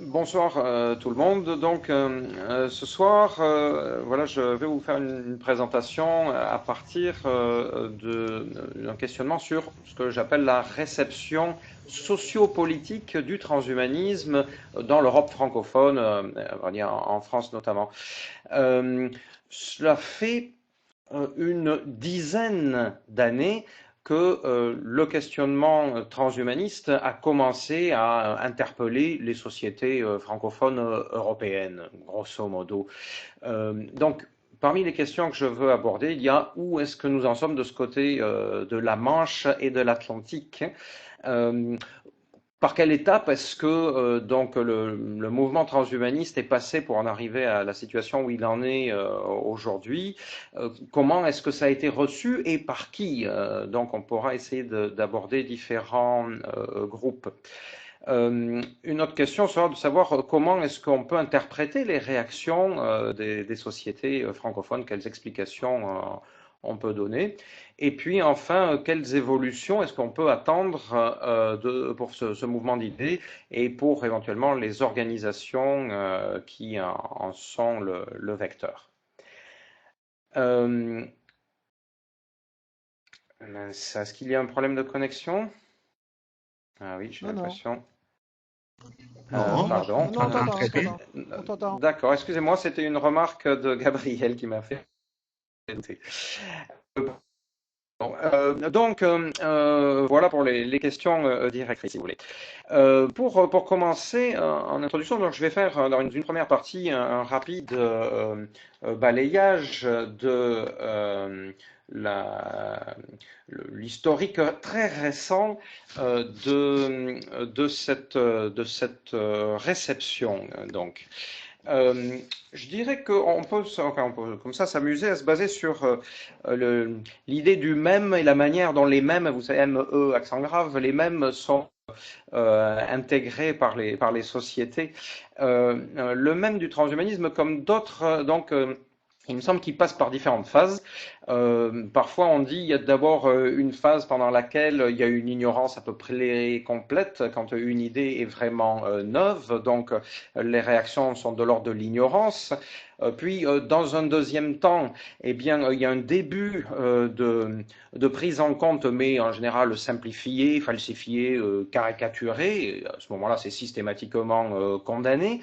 Bonsoir tout le monde. Donc ce soir, voilà, je vais vous faire une présentation à partir d'un questionnement sur ce que j'appelle la réception sociopolitique du transhumanisme dans l'Europe francophone, on va dire en France notamment. Cela fait une dizaine d'années que le questionnement transhumaniste a commencé à interpeller les sociétés francophones européennes, grosso modo. Donc, parmi les questions que je veux aborder, il y a où est-ce que nous en sommes de ce côté de la Manche et de l'Atlantique. Euh, Par quelle étape est-ce que donc le mouvement transhumaniste est passé pour en arriver à la situation où il en est aujourd'hui? Comment est-ce que ça a été reçu et par qui? Donc on pourra essayer d'aborder différents groupes. Une autre question sera de savoir comment est-ce qu'on peut interpréter les réactions des sociétés francophones, quelles explications on peut donner. Et puis enfin, quelles évolutions est-ce qu'on peut attendre pour ce mouvement d'idées et pour éventuellement les organisations qui en sont le vecteur. Est-ce qu'il y a un problème de connexion? Ah oui, j'ai Non, non. l'impression. Non, Non, Pardon. non, on j'entends t'entend, on très bien. t'entend. On t'entend. D'accord, excusez-moi, c'était une remarque de Gabriel qui m'a fait noter. Bon, voilà pour les questions directes, si vous voulez. Pour commencer, en introduction, donc, je vais faire dans une première partie un rapide balayage de l'historique très récent de cette réception. Donc, je dirais on peut comme ça s'amuser à se baser sur l'idée du mème et la manière dont les mèmes, vous savez, M-E, accent grave, les mèmes sont intégrés par les sociétés. Le mème du transhumanisme, comme d'autres, il me semble qu'il passe par différentes phases. Parfois, on dit il y a d'abord une phase pendant laquelle il y a une ignorance à peu près complète quand une idée est vraiment neuve. Donc, les réactions sont de l'ordre de l'ignorance. Puis, dans un deuxième temps, eh bien, il y a un début de prise en compte, mais en général simplifié, falsifié, caricaturé. Et à ce moment-là, c'est systématiquement condamné.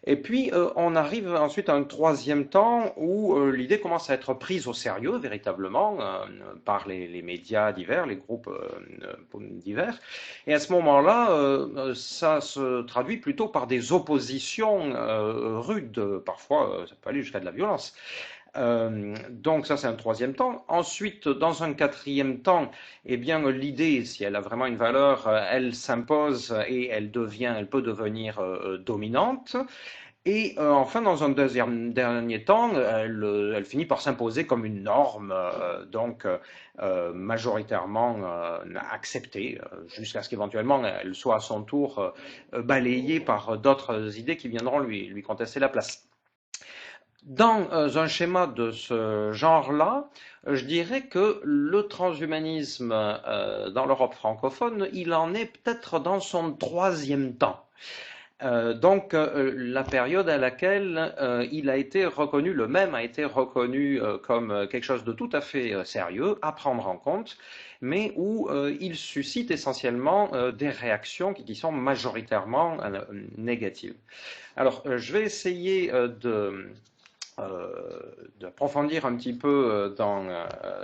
Et puis, on arrive ensuite à un troisième temps où l'idée commence à être prise au sérieux, véritablement, par les médias divers, les groupes divers. Et à ce moment-là, ça se traduit plutôt par des oppositions rudes. Parfois, ça peut aller jusqu'à de la violence. Donc ça c'est un troisième temps. Ensuite, dans un quatrième temps, eh bien l'idée, si elle a vraiment une valeur, elle s'impose et elle peut devenir dominante. Et enfin, dans un deuxième dernier temps, elle finit par s'imposer comme une norme, majoritairement acceptée, jusqu'à ce qu'éventuellement elle soit à son tour balayée par d'autres idées qui viendront lui contester la place. Dans un schéma de ce genre-là, je dirais que le transhumanisme dans l'Europe francophone, il en est peut-être dans son troisième temps. La période à laquelle il a été reconnu, le même a été reconnu comme quelque chose de tout à fait sérieux, à prendre en compte, mais où il suscite essentiellement des réactions qui sont majoritairement négatives. Alors, je vais essayer d'approfondir un petit peu dans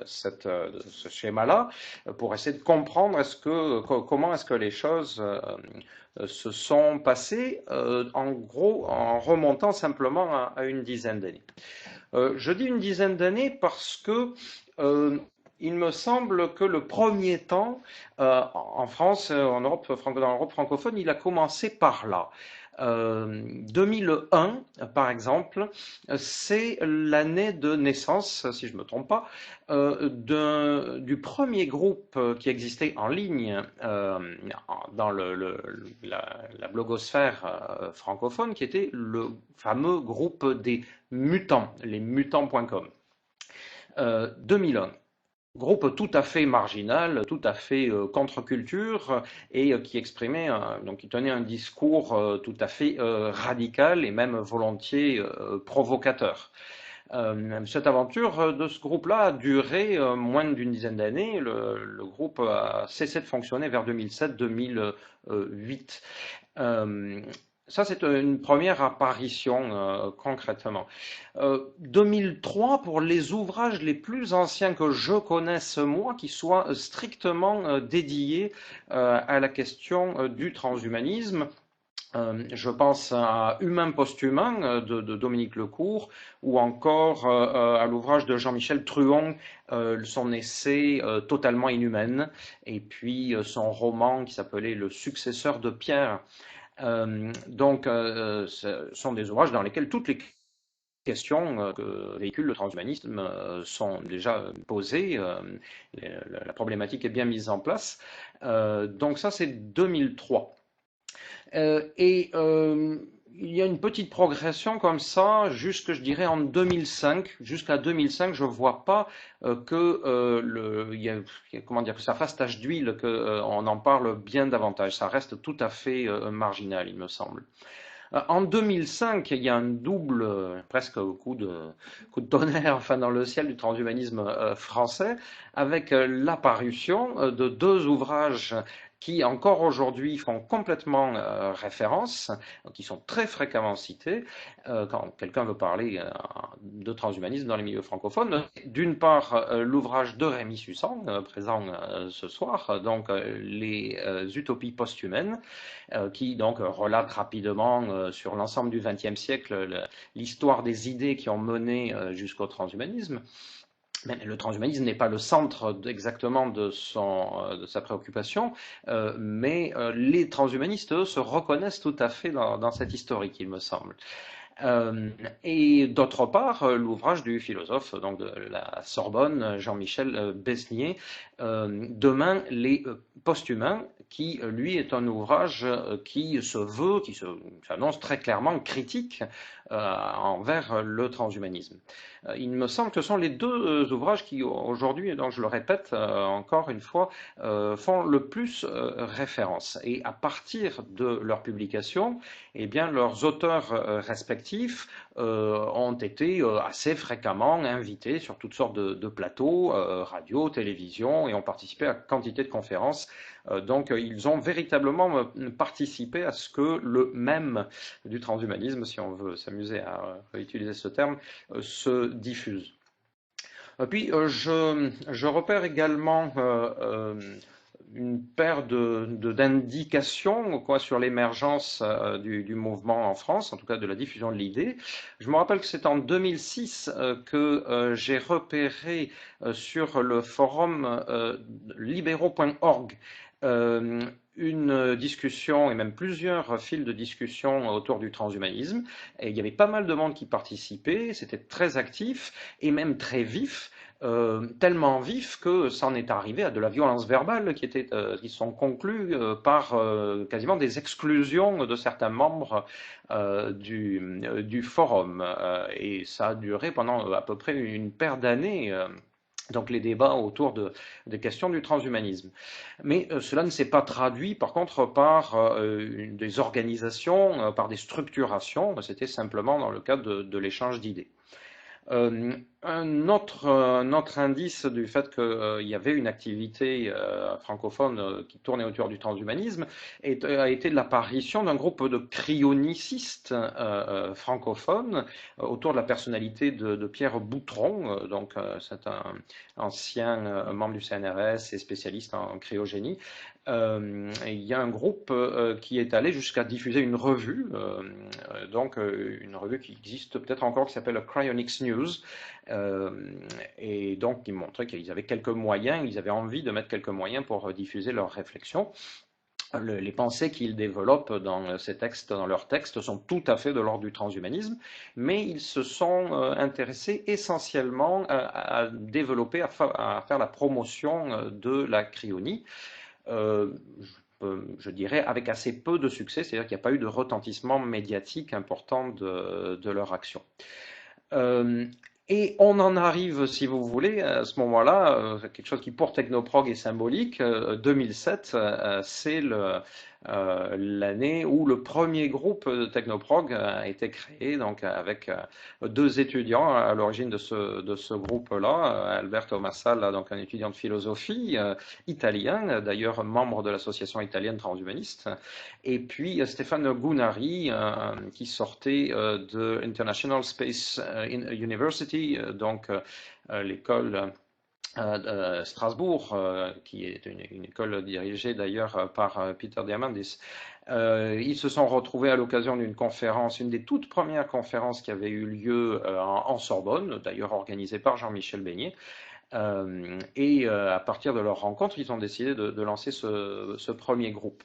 ce schéma-là pour essayer de comprendre comment est-ce que les choses se sont passées en gros en remontant simplement à une dizaine d'années. Je dis une dizaine d'années parce que il me semble que le premier temps en France, en Europe, dans l'Europe francophone, il a commencé par là. 2001, par exemple, c'est l'année de naissance, si je ne me trompe pas, du premier groupe qui existait en ligne dans la blogosphère francophone, qui était le fameux groupe des mutants, les mutants.com. 2001. groupe tout à fait marginal, tout à fait contre-culture et qui exprimait, donc qui tenait un discours tout à fait radical et même volontiers provocateur. Cette aventure de ce groupe-là a duré moins d'une dizaine d'années. Le groupe a cessé de fonctionner vers 2007-2008. Ça, c'est une première apparition concrètement. 2003, pour les ouvrages les plus anciens que je connaisse moi, qui soient strictement dédiés à la question du transhumanisme, je pense à Humain post-humain de Dominique Lecourt ou encore à l'ouvrage de Jean-Michel Truon, son essai Totalement inhumaine, et puis son roman qui s'appelait Le successeur de Pierre. Ce sont des ouvrages dans lesquels toutes les questions que véhicule le transhumanisme sont déjà posées. La problématique est bien mise en place. Donc ça, c'est 2003. Il y a une petite progression comme ça, jusque, je dirais, en 2005. Jusqu'à 2005, je ne vois pas comment dire, que ça fasse tache d'huile, qu'on en parle bien davantage. Ça reste tout à fait marginal, il me semble. En 2005, il y a un double, presque coup de tonnerre enfin, dans le ciel du transhumanisme français, avec l'apparition de deux ouvrages qui encore aujourd'hui font complètement référence, qui sont très fréquemment cités quand quelqu'un veut parler de transhumanisme dans les milieux francophones. D'une part, l'ouvrage de Rémi Sussang, présent ce soir, donc les utopies post-humaines, qui donc relate rapidement sur l'ensemble du XXe siècle l'histoire des idées qui ont mené jusqu'au transhumanisme. Mais le transhumanisme n'est pas le centre exactement de sa préoccupation, mais les transhumanistes, eux, se reconnaissent tout à fait dans cette historique, il me semble. Et d'autre part, l'ouvrage du philosophe donc de la Sorbonne, Jean-Michel Besnier, Demain les post-humains, qui lui est un ouvrage qui s'annonce très clairement critique envers le transhumanisme. Il me semble que ce sont les deux ouvrages qui aujourd'hui, donc je le répète encore une fois, font le plus référence. Et à partir de leur publication, eh bien, leurs auteurs respectifs ont été assez fréquemment invités sur toutes sortes de plateaux, radio, télévision, et ont participé à quantité de conférences. Donc, ils ont véritablement participé à ce que le mème du transhumanisme, si on veut s'amuser à utiliser ce terme, se diffuse. Puis, je repère également une paire d'indications sur l'émergence du mouvement en France, en tout cas de la diffusion de l'idée. Je me rappelle que c'est en 2006 que j'ai repéré sur le forum libéraux.org une discussion et même plusieurs fils de discussion autour du transhumanisme. Et il y avait pas mal de monde qui participait, c'était très actif et même très vif. Tellement vif que ça en est arrivé à de la violence verbale qui sont conclues par quasiment des exclusions de certains membres du forum. Et ça a duré pendant à peu près une paire d'années. Donc les débats autour des questions du transhumanisme. Mais cela ne s'est pas traduit par contre par des organisations, par des structurations, c'était simplement dans le cadre de l'échange d'idées. Un autre indice du fait qu'il y avait une activité francophone qui tournait autour du transhumanisme a été l'apparition d'un groupe de cryonicistes francophones autour de la personnalité de Pierre Boutron. Donc, c'est un ancien membre du CNRS et spécialiste en cryogénie. Il y a un groupe qui est allé jusqu'à diffuser une revue, donc une revue qui existe peut-être encore, qui s'appelle Cryonics News, et donc qui montrait qu'ils avaient quelques moyens, ils avaient envie de mettre quelques moyens pour diffuser leurs réflexions. Les pensées qu'ils développent dans ces textes, dans leurs textes, sont tout à fait de l'ordre du transhumanisme, mais ils se sont intéressés essentiellement à développer, à faire la promotion de la cryonie. Je dirais avec assez peu de succès, c'est-à-dire qu'il n'y a pas eu de retentissement médiatique important de leur action. Et on en arrive, si vous voulez, à ce moment-là, quelque chose qui pour Technoprog est symbolique. 2007, c'est l'année où le premier groupe de Technoprog a été créé, donc avec deux étudiants à l'origine de ce groupe-là. Alberto Massala, donc un étudiant de philosophie italien, d'ailleurs membre de l'association italienne transhumaniste, et puis Stéphane Gounari, qui sortait de International Space University, donc l'école de Strasbourg, qui est une école dirigée d'ailleurs par Peter Diamandis. Ils se sont retrouvés à l'occasion d'une conférence, une des toutes premières conférences qui avait eu lieu en Sorbonne, d'ailleurs organisée par Jean-Michel Beignet. Et à partir de leur rencontre, ils ont décidé de lancer ce premier groupe.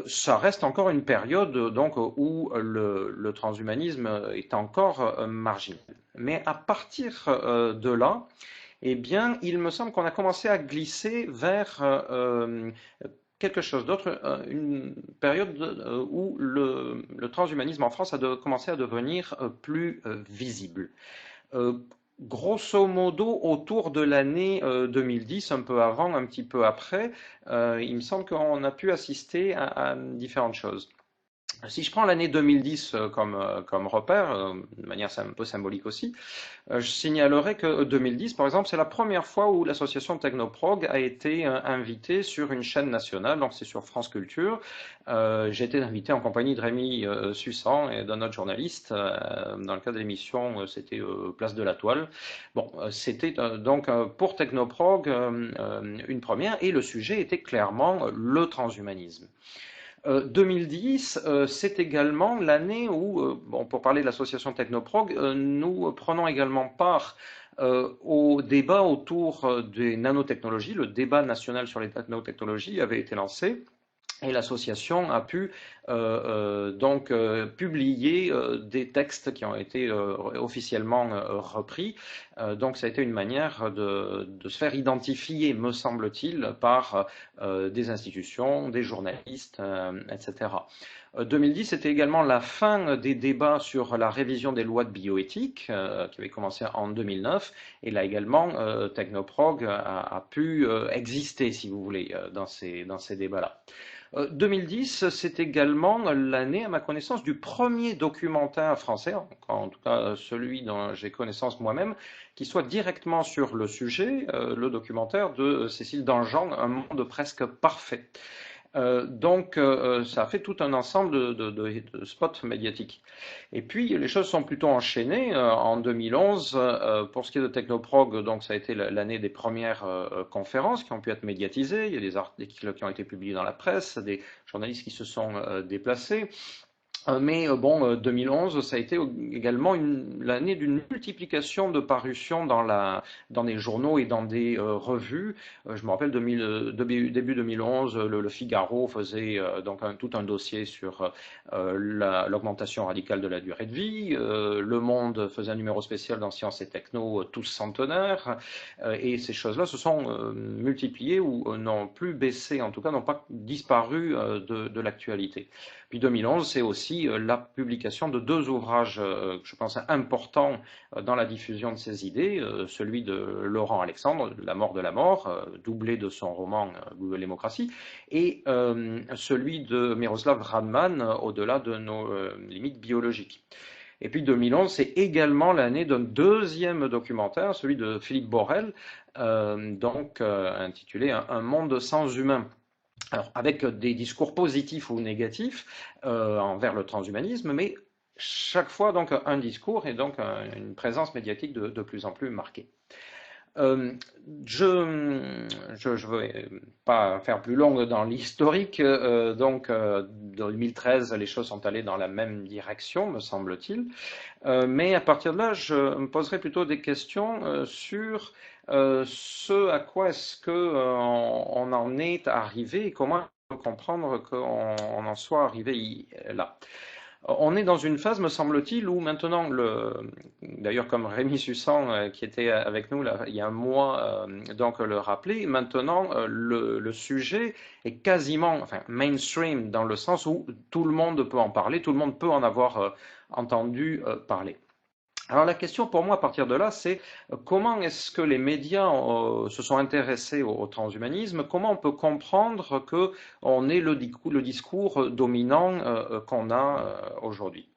Ça reste encore une période donc où le transhumanisme est encore marginal. Mais à partir de là, eh bien, il me semble qu'on a commencé à glisser vers quelque chose d'autre, une période où le transhumanisme en France a commencé à devenir plus visible. Euh, Grosso modo, autour de l'année 2010, un peu avant, un petit peu après, il me semble qu'on a pu assister à différentes choses. Si je prends l'année 2010 comme repère, de manière un peu symbolique aussi, je signalerai que 2010, par exemple, c'est la première fois où l'association Technoprog a été invitée sur une chaîne nationale, donc c'est sur France Culture. J'ai été invité en compagnie de Rémi Sussan et d'un autre journaliste dans le cadre de l'émission, c'était Place de la Toile. Bon, c'était donc pour Technoprog une première et le sujet était clairement le transhumanisme. 2010, c'est également l'année où, bon, pour parler de l'association Technoprog, nous prenons également part au débat autour des nanotechnologies. Le débat national sur les nanotechnologies avait été lancé. Et l'association a pu donc publier des textes qui ont été officiellement repris. Donc ça a été une manière de se faire identifier, me semble-t-il, par des institutions, des journalistes, etc. 2010, c'était également la fin des débats sur la révision des lois de bioéthique, qui avait commencé en 2009. Et là également, Technoprog a pu exister, si vous voulez, dans ces débats-là. 2010, c'est également l'année, à ma connaissance, du premier documentaire français, en tout cas celui dont j'ai connaissance moi-même, qui soit directement sur le sujet, le documentaire de Cécile Danjean, Un monde presque parfait. Donc, ça a fait tout un ensemble de spots médiatiques. Et puis, les choses sont plutôt enchaînées. En 2011, pour ce qui est de Technoprog, donc ça a été l'année des premières conférences qui ont pu être médiatisées. Il y a des articles qui ont été publiés dans la presse, des journalistes qui se sont déplacés. Mais bon, 2011, ça a été également l'année d'une multiplication de parutions dans des journaux et dans des revues. Je me rappelle début 2011, le Figaro faisait donc tout un dossier sur l'augmentation radicale de la durée de vie. Le Monde faisait un numéro spécial dans Sciences et Techno, tous centenaires. Et ces choses-là se sont multipliées ou n'ont plus baissé, en tout cas n'ont pas disparu de l'actualité. Puis 2011, c'est aussi la publication de deux ouvrages, je pense, importants dans la diffusion de ces idées. Celui de Laurent Alexandre, La mort de la mort, doublé de son roman Google Démocratie, et celui de Miroslav Radman, Au-delà de nos limites biologiques. Et puis 2011, c'est également l'année d'un deuxième documentaire, celui de Philippe Borel, intitulé Un monde sans humains. Alors, avec des discours positifs ou négatifs envers le transhumanisme, mais chaque fois donc un discours et donc une présence médiatique de plus en plus marquée. Je ne vais pas faire plus long dans l'historique. Donc, en 2013, les choses sont allées dans la même direction, me semble-t-il. Mais à partir de là, je me poserai plutôt des questions sur ce à quoi est-ce que on en est arrivé et comment comprendre qu'on en soit arrivé là. On est dans une phase, me semble-t-il, où maintenant, d'ailleurs comme Rémi Sussan qui était avec nous là, il y a un mois, donc le rappelait, maintenant le sujet est quasiment, enfin mainstream dans le sens où tout le monde peut en parler, tout le monde peut en avoir entendu parler. Alors la question pour moi à partir de là, c'est comment est-ce que les médias se sont intéressés au transhumanisme? Comment on peut comprendre que on est le discours dominant qu'on a aujourd'hui?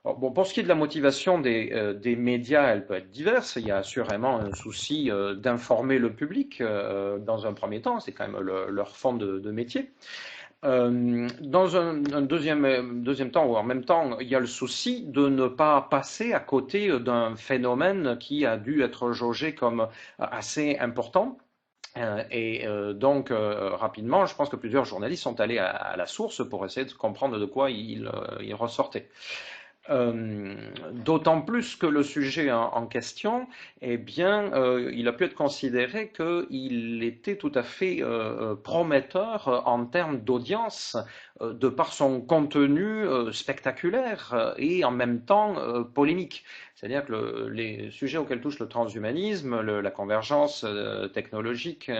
Bon, pour ce qui est de la motivation des médias, elle peut être diverse. Il y a assurément un souci d'informer le public dans un premier temps, c'est quand même leur fond de métier. Dans un deuxième temps, ou en même temps, il y a le souci de ne pas passer à côté d'un phénomène qui a dû être jaugé comme assez important. Donc, rapidement, je pense que plusieurs journalistes sont allés à la source pour essayer de comprendre de quoi il ressortait. D'autant plus que le sujet en question, eh bien, il a pu être considéré qu'il était tout à fait prometteur en termes d'audience, de par son contenu spectaculaire et en même temps polémique. C'est-à-dire que les sujets auxquels touche le transhumanisme, la convergence technologique,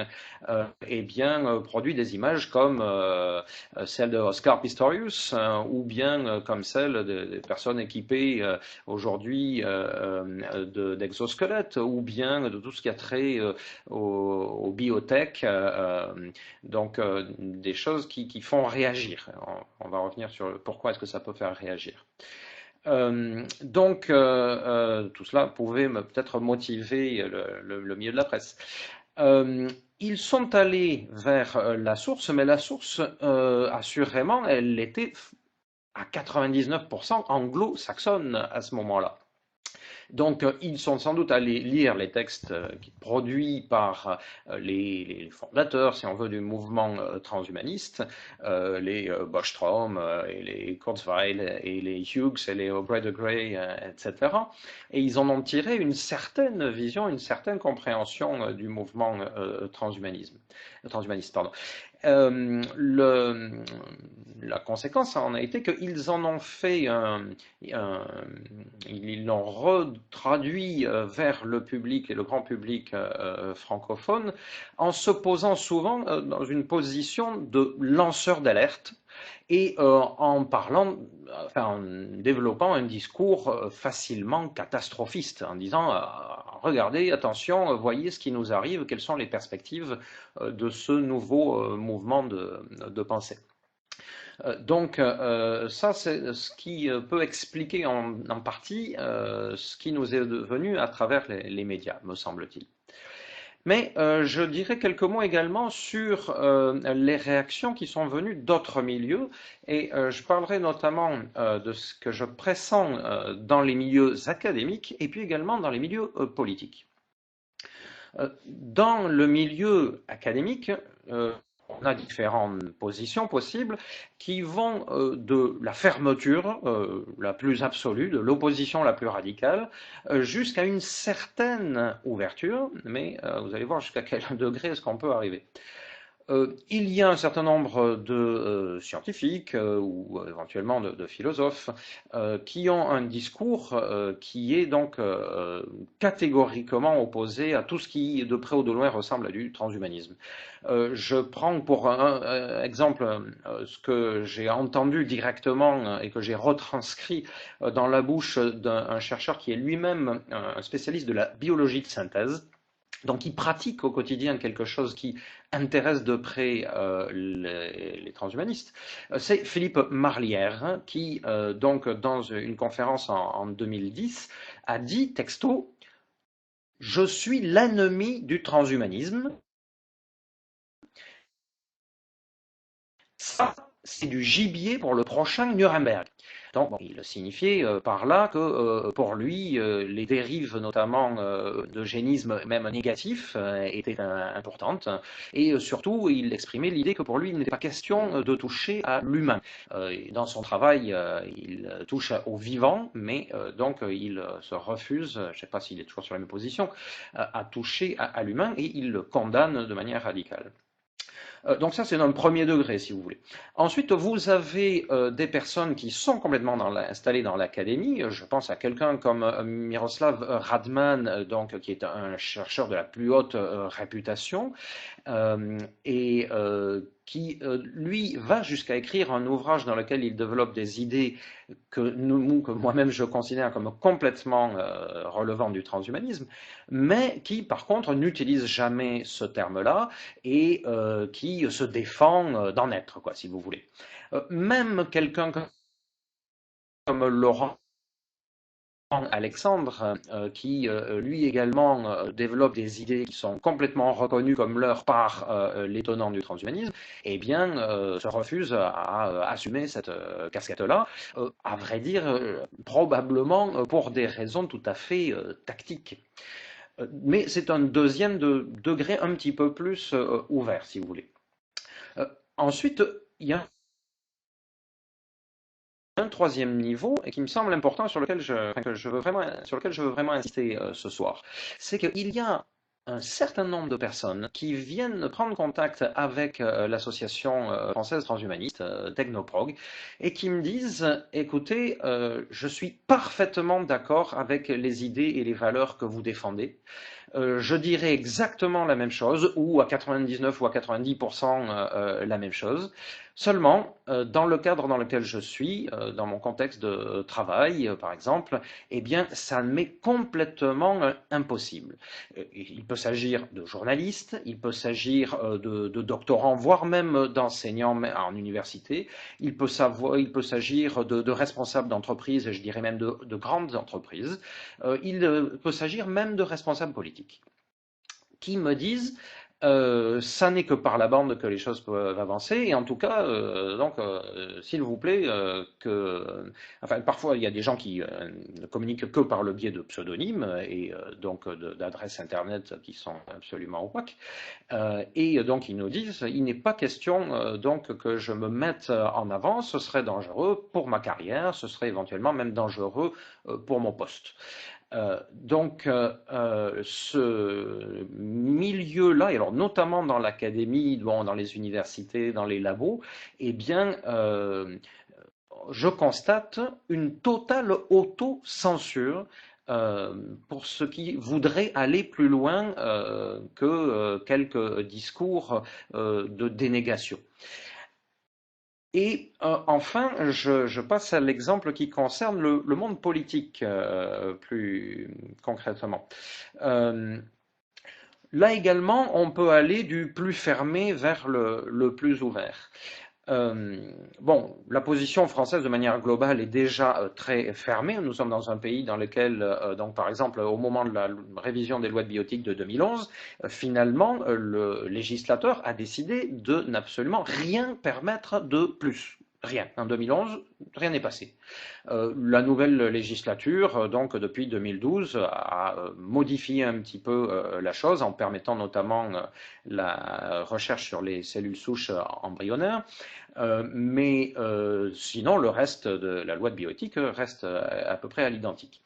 eh bien, produit des images comme celle de Oscar Pistorius, ou bien comme celle des personnes équipées aujourd'hui d'exosquelettes, ou bien de tout ce qui a trait aux biotech, donc des choses qui font réagir. On va revenir sur pourquoi est-ce que ça peut faire réagir. Donc, tout cela pouvait peut-être motiver le milieu de la presse. Ils sont allés vers la source, mais la source, assurément, elle était à 99% anglo-saxonne à ce moment-là. Donc, ils sont sans doute allés lire les textes produits par les fondateurs, si on veut, du mouvement transhumaniste, les Bostrom, et les Kurzweil, et les Hughes, et les O'Brien de Grey, etc. Et ils en ont tiré une certaine vision, une certaine compréhension du mouvement transhumaniste. Euh, le, la conséquence en a été qu'ils en ont fait ils l'ont retraduit vers le public et le grand public francophone en se posant souvent dans une position de lanceur d'alerte et en développant un discours facilement catastrophiste, en disant regardez, attention, voyez ce qui nous arrive, quelles sont les perspectives de ce nouveau mouvement de pensée. Donc ça, c'est ce qui peut expliquer en partie ce qui nous est devenu à travers les médias, me semble-t-il. Mais je dirais quelques mots également sur les réactions qui sont venues d'autres milieux, et je parlerai notamment de ce que je pressens dans les milieux académiques et puis également dans les milieux politiques. Dans le milieu académique, on a différentes positions possibles qui vont de la fermeture la plus absolue, de l'opposition la plus radicale, jusqu'à une certaine ouverture, mais vous allez voir jusqu'à quel degré est-ce qu'on peut arriver. Il y a un certain nombre de scientifiques ou éventuellement de philosophes qui ont un discours qui est donc catégoriquement opposé à tout ce qui, de près ou de loin, ressemble à du transhumanisme. Je prends pour un exemple ce que j'ai entendu directement et que j'ai retranscrit dans la bouche d'un chercheur qui est lui-même un spécialiste de la biologie de synthèse. Donc, il pratique au quotidien quelque chose qui intéresse de près les transhumanistes. C'est Philippe Marlière, hein, qui, donc, dans une conférence en 2010, a dit, texto, « Je suis l'ennemi du transhumanisme. Ça, c'est du gibier pour le prochain Nuremberg. » Donc, bon, il signifiait par là que pour lui, les dérives notamment d'eugénisme même négatif étaient importantes. Et surtout, il exprimait l'idée que pour lui, il n'était pas question de toucher à l'humain. Dans son travail, il touche au vivant, mais donc il se refuse, je ne sais pas s'il est toujours sur la même position, à toucher à l'humain, et il le condamne de manière radicale. Donc ça, c'est dans le premier degré, si vous voulez. Ensuite, vous avez des personnes qui sont complètement installées dans l'académie. Je pense à quelqu'un comme Miroslav Radman, donc, qui est un chercheur de la plus haute réputation, qui, lui, va jusqu'à écrire un ouvrage dans lequel il développe des idées que moi-même je considère comme complètement relevant du transhumanisme, mais qui, par contre, n'utilise jamais ce terme-là et qui se défend d'en être, quoi, si vous voulez. Même quelqu'un comme Laurent Alexandre, qui lui également développe des idées qui sont complètement reconnues comme leurs par les tenants du transhumanisme, eh bien, se refuse à assumer cette casquette-là, à vrai dire, probablement pour des raisons tout à fait tactiques. Mais c'est un deuxième degré un petit peu plus ouvert, si vous voulez. Ensuite, il y a un troisième niveau et qui me semble important sur lequel sur lequel je veux vraiment insister ce soir, c'est qu'il y a un certain nombre de personnes qui viennent prendre contact avec l'association française transhumaniste, Technoprog, et qui me disent, écoutez, je suis parfaitement d'accord avec les idées et les valeurs que vous défendez. Je dirais exactement la même chose, ou à 99 ou à 90% la même chose. Seulement, dans le cadre dans lequel je suis, dans mon contexte de travail, par exemple, eh bien, ça m'est complètement impossible. Il peut s'agir de journalistes, il peut s'agir de doctorants, voire même d'enseignants en université. Il peut s'agir de responsables d'entreprises, et je dirais même de grandes entreprises. Il peut s'agir même de responsables politiques qui me disent ça n'est que par la bande que les choses peuvent avancer, et en tout cas, s'il vous plaît, enfin, parfois il y a des gens qui ne communiquent que par le biais de pseudonymes et donc d'adresses internet qui sont absolument opaques, et donc ils nous disent il n'est pas question donc que je me mette en avant, ce serait dangereux pour ma carrière, ce serait éventuellement même dangereux pour mon poste. Ce milieu-là, et alors notamment dans l'académie, bon, dans les universités, dans les labos, eh bien, je constate une totale autocensure pour ceux qui voudraient aller plus loin que quelques discours de dénégation. Et enfin, je passe à l'exemple qui concerne le monde politique plus concrètement. Là également, on peut aller du plus fermé vers le plus ouvert. Bon, la position française de manière globale est déjà très fermée. Nous sommes dans un pays dans lequel, donc par exemple, au moment de la révision des lois de bioéthique de 2011, finalement, le législateur a décidé de n'absolument rien permettre de plus. Rien. En 2011, rien n'est passé. La nouvelle législature, donc depuis 2012, a modifié un petit peu la chose en permettant notamment la recherche sur les cellules souches embryonnaires. Mais sinon, le reste de la loi de bioéthique reste à peu près à l'identique.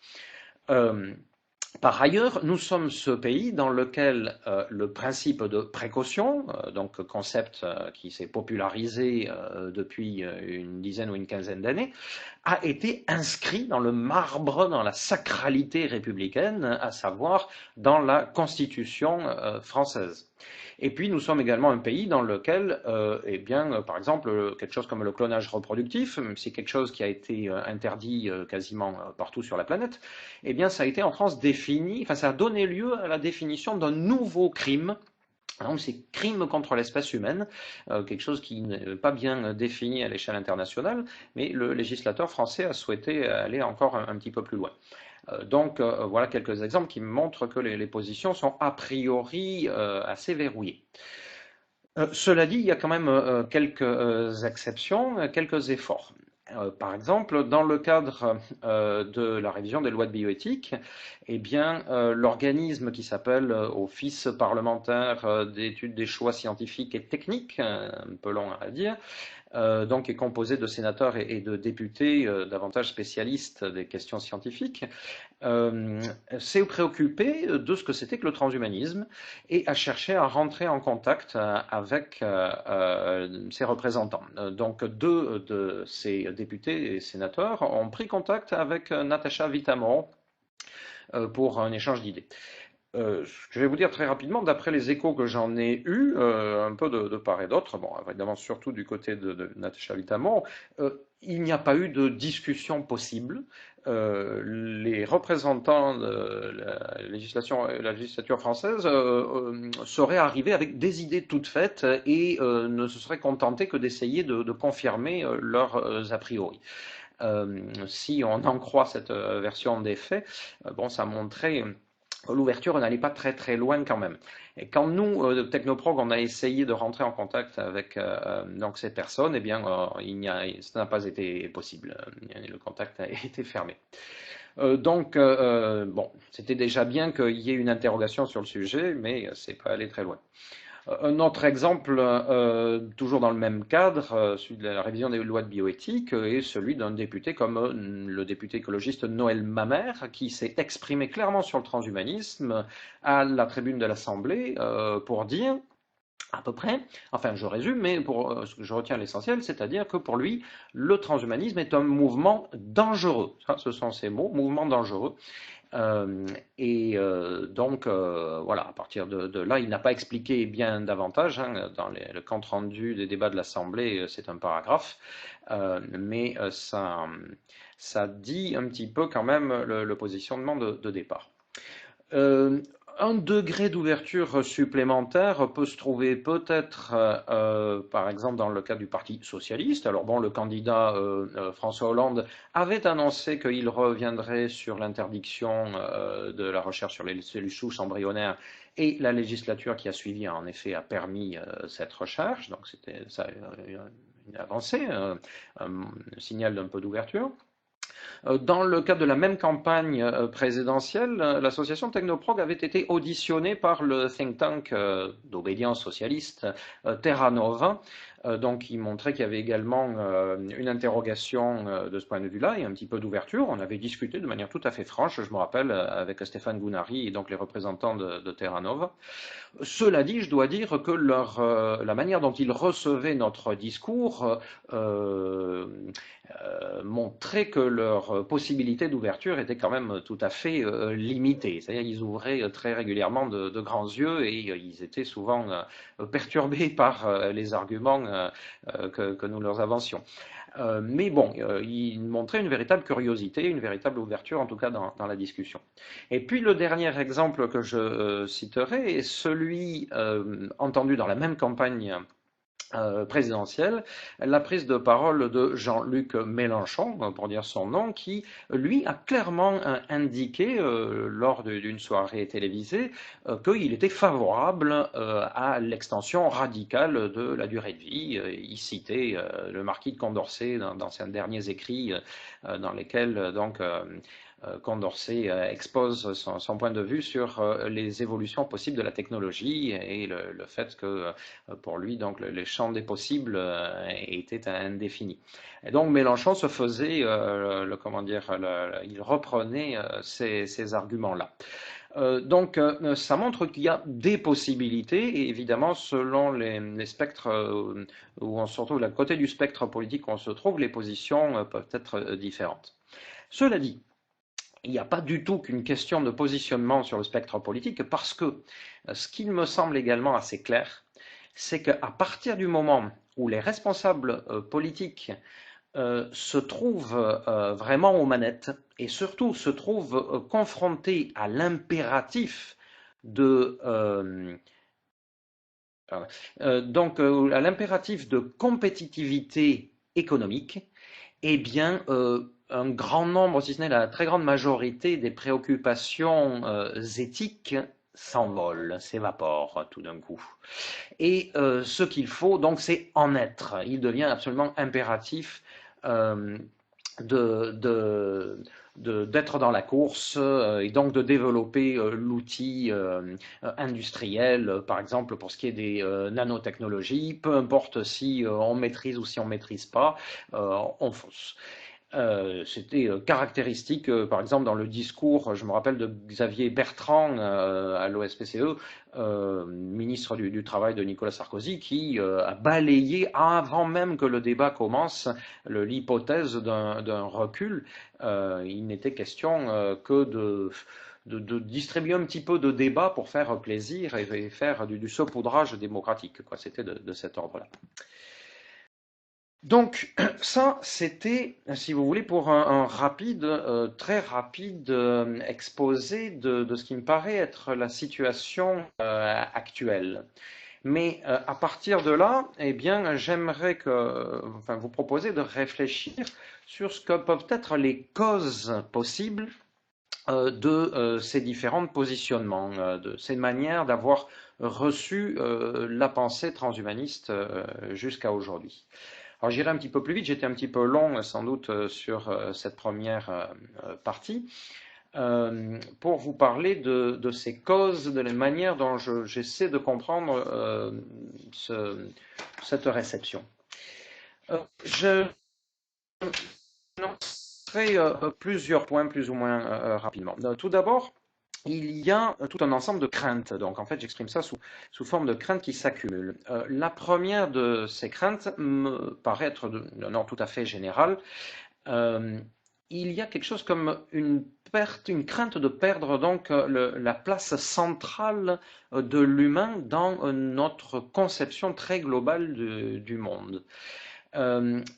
Par ailleurs, nous sommes ce pays dans lequel le principe de précaution, donc concept qui s'est popularisé depuis une dizaine ou une quinzaine d'années, a été inscrit dans le marbre, dans la sacralité républicaine, à savoir dans la Constitution française. Et puis nous sommes également un pays dans lequel, eh bien, par exemple, quelque chose comme le clonage reproductif, c'est quelque chose qui a été interdit quasiment partout sur la planète, eh bien, ça a été en France défini, enfin, ça a donné lieu à la définition d'un nouveau crime. Donc, c'est crime contre l'espèce humaine, quelque chose qui n'est pas bien défini à l'échelle internationale, mais le législateur français a souhaité aller encore un petit peu plus loin. Voilà quelques exemples qui montrent que les positions sont a priori assez verrouillées. Cela dit, il y a quand même quelques exceptions, quelques efforts. Par exemple, dans le cadre de la révision des lois de bioéthique, eh bien, l'organisme qui s'appelle Office parlementaire d'études des choix scientifiques et techniques, un peu long à dire, donc est composé de sénateurs et de députés davantage spécialistes des questions scientifiques, s'est préoccupé de ce que c'était que le transhumanisme et a cherché à rentrer en contact avec ses représentants. Donc deux de ces députés et sénateurs ont pris contact avec Natacha Vitamoron pour un échange d'idées. Ce que je vais vous dire très rapidement, d'après les échos que j'en ai eus, un peu de part et d'autre, bon, évidemment surtout du côté de Natacha Litamont, il n'y a pas eu de discussion possible. Les représentants de la législature française seraient arrivés avec des idées toutes faites et ne se seraient contentés que d'essayer de confirmer leurs a priori. Si on en croit cette version des faits, bon, ça montrait l'ouverture n'allait pas très très loin quand même. Et quand nous, Technoprog, on a essayé de rentrer en contact avec donc ces personnes, eh bien, ça n'a pas été possible. Le contact a été fermé. Bon, c'était déjà bien qu'il y ait une interrogation sur le sujet, mais c'est pas allé très loin. Un autre exemple, toujours dans le même cadre, celui de la révision des lois de bioéthique, est celui d'un député comme le député écologiste Noël Mamère, qui s'est exprimé clairement sur le transhumanisme à la tribune de l'Assemblée pour dire, à peu près, enfin je résume, mais pour ce que je retiens l'essentiel, c'est-à-dire que pour lui, le transhumanisme est un mouvement dangereux. Ça, ce sont ces mots, mouvement dangereux. Voilà, à partir de là, il n'a pas expliqué bien davantage. Hein, dans le compte rendu des débats de l'Assemblée, c'est un paragraphe, mais ça dit un petit peu quand même le positionnement de départ. Un degré d'ouverture supplémentaire peut se trouver peut-être, par exemple, dans le cas du Parti socialiste. Alors bon, le candidat François Hollande avait annoncé qu'il reviendrait sur l'interdiction de la recherche sur les cellules souches embryonnaires, et la législature qui a suivi en effet a permis cette recherche. Donc c'était ça une avancée, un signal d'un peu d'ouverture. Dans le cadre de la même campagne présidentielle, l'association Technoprog avait été auditionnée par le think tank d'obédience socialiste Terra Nova. Donc, il montrait qu'il y avait également une interrogation de ce point de vue-là et un petit peu d'ouverture. On avait discuté de manière tout à fait franche, je me rappelle, avec Stéphane Gounari et donc les représentants de Terra Nova. Cela dit, je dois dire que la manière dont ils recevaient notre discours montrait que leur possibilité d'ouverture était quand même tout à fait limitée. C'est-à-dire qu'ils ouvraient très régulièrement de grands yeux et ils étaient souvent perturbés par les arguments que nous leur avancions. Mais bon, il montrait une véritable curiosité, une véritable ouverture, en tout cas dans la discussion. Et puis le dernier exemple que je citerai est celui entendu dans la même campagne présidentielle, la prise de parole de Jean-Luc Mélenchon, pour dire son nom, qui, lui, a clairement indiqué, lors d'une soirée télévisée, qu'il était favorable à l'extension radicale de la durée de vie. Il citait le marquis de Condorcet dans ses derniers écrits, dans lesquels, donc, Condorcet expose son point de vue sur les évolutions possibles de la technologie et le fait que pour lui, donc, les champs des possibles étaient indéfinis. Et donc Mélenchon se faisait, il reprenait ces arguments-là. Donc ça montre qu'il y a des possibilités et évidemment selon les spectres où on se retrouve, la côté du spectre politique où on se trouve, les positions peuvent être différentes. Cela dit, il n'y a pas du tout qu'une question de positionnement sur le spectre politique, parce que ce qui me semble également assez clair, c'est qu'à partir du moment où les responsables politiques se trouvent vraiment aux manettes, et surtout se trouvent confrontés à l'impératif de à l'impératif de compétitivité économique, eh bien, un grand nombre, si ce n'est la très grande majorité des préoccupations éthiques s'envolent, s'évaporent tout d'un coup. Et ce qu'il faut, donc, c'est en être. Il devient absolument impératif d'être dans la course et donc de développer l'outil industriel, par exemple pour ce qui est des nanotechnologies, peu importe si on maîtrise ou si on maîtrise pas, on fonce. C'était caractéristique, par exemple, dans le discours, je me rappelle de Xavier Bertrand à l'OSPCE, ministre du Travail de Nicolas Sarkozy, qui a balayé, avant même que le débat commence, l'hypothèse d'un recul. Il n'était question que de distribuer un petit peu de débat pour faire plaisir et faire du saupoudrage démocratique, quoi. C'était de cet ordre-là. Donc ça, c'était, si vous voulez, pour un rapide, très rapide exposé de ce qui me paraît être la situation actuelle. Mais à partir de là, eh bien, j'aimerais vous proposer de réfléchir sur ce que peuvent être les causes possibles de ces différents positionnements, de ces manières d'avoir reçu la pensée transhumaniste jusqu'à aujourd'hui. Alors j'irai un petit peu plus vite, j'étais un petit peu long sans doute sur cette première partie, pour vous parler de ces causes, de la manière dont j'essaie de comprendre cette réception. Je lancerai plusieurs points plus ou moins rapidement. Tout d'abord, il y a tout un ensemble de craintes. Donc, en fait, j'exprime ça sous forme de craintes qui s'accumulent. La première de ces craintes me paraît être d'un ordre tout à fait général. Il y a quelque chose comme une crainte de perdre donc la place centrale de l'humain dans notre conception très globale du monde.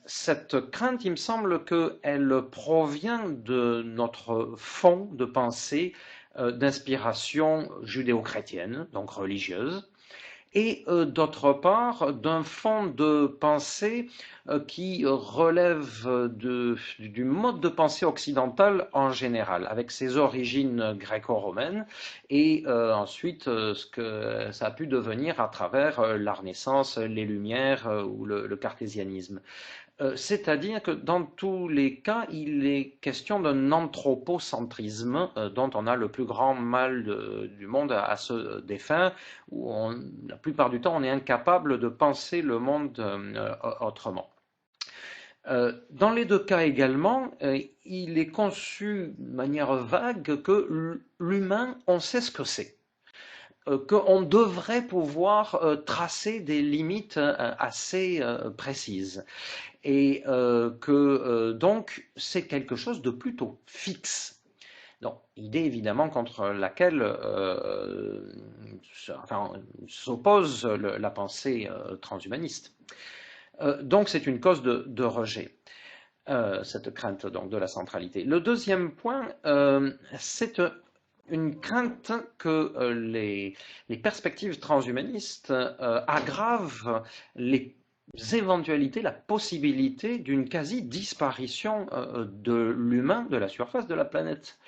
Cette crainte, il me semble qu'elle provient de notre fond de pensée d'inspiration judéo-chrétienne, donc religieuse, et d'autre part d'un fond de pensée qui relève du mode de pensée occidental en général, avec ses origines gréco-romaines et ensuite ce que ça a pu devenir à travers la Renaissance, les Lumières ou le cartésianisme. C'est-à-dire que dans tous les cas, il est question d'un anthropocentrisme dont on a le plus grand mal du monde à se défaire, où la plupart du temps on est incapable de penser le monde autrement. Dans les deux cas également, il est conçu de manière vague que l'humain, on sait ce que c'est. Qu'on devrait pouvoir tracer des limites assez précises et donc c'est quelque chose de plutôt fixe. Donc, idée évidemment contre laquelle s'oppose la pensée transhumaniste. Donc c'est une cause de rejet, cette crainte donc de la centralité. Le deuxième point, c'est une crainte que les perspectives transhumanistes aggravent les éventualités, la possibilité d'une quasi-disparition de l'humain de la surface de la planète.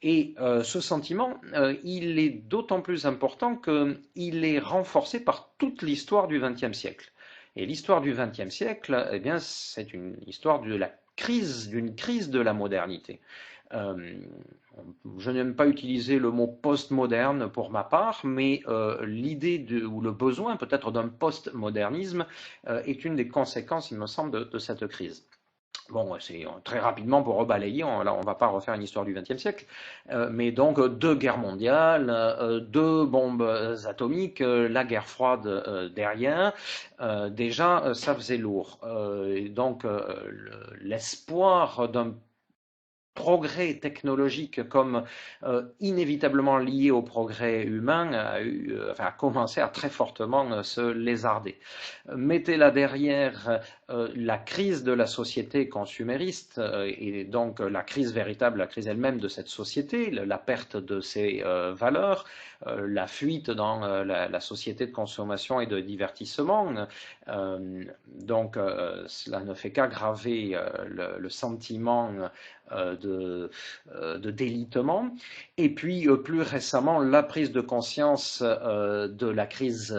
Et ce sentiment, il est d'autant plus important qu'il est renforcé par toute l'histoire du XXe siècle. Et l'histoire du XXe siècle, eh bien, c'est une histoire d'une crise de la modernité. Je n'aime pas utiliser le mot postmoderne pour ma part, mais l'idée ou le besoin peut-être d'un postmodernisme est une des conséquences, il me semble, de cette crise. Bon, c'est très rapidement pour rebalayer, là on ne va pas refaire une histoire du XXe siècle, mais donc deux guerres mondiales, deux bombes atomiques, la guerre froide derrière, déjà ça faisait lourd. Donc l'espoir d'un progrès technologique comme inévitablement lié au progrès humain a commencé à très fortement se lézarder. Mettez là derrière la crise de la société consumériste et donc la crise véritable, la crise elle-même de cette société, la perte de ses valeurs, la fuite dans la société de consommation et de divertissement. Donc cela ne fait qu'aggraver le sentiment de délitement. Et puis plus récemment, la prise de conscience de la crise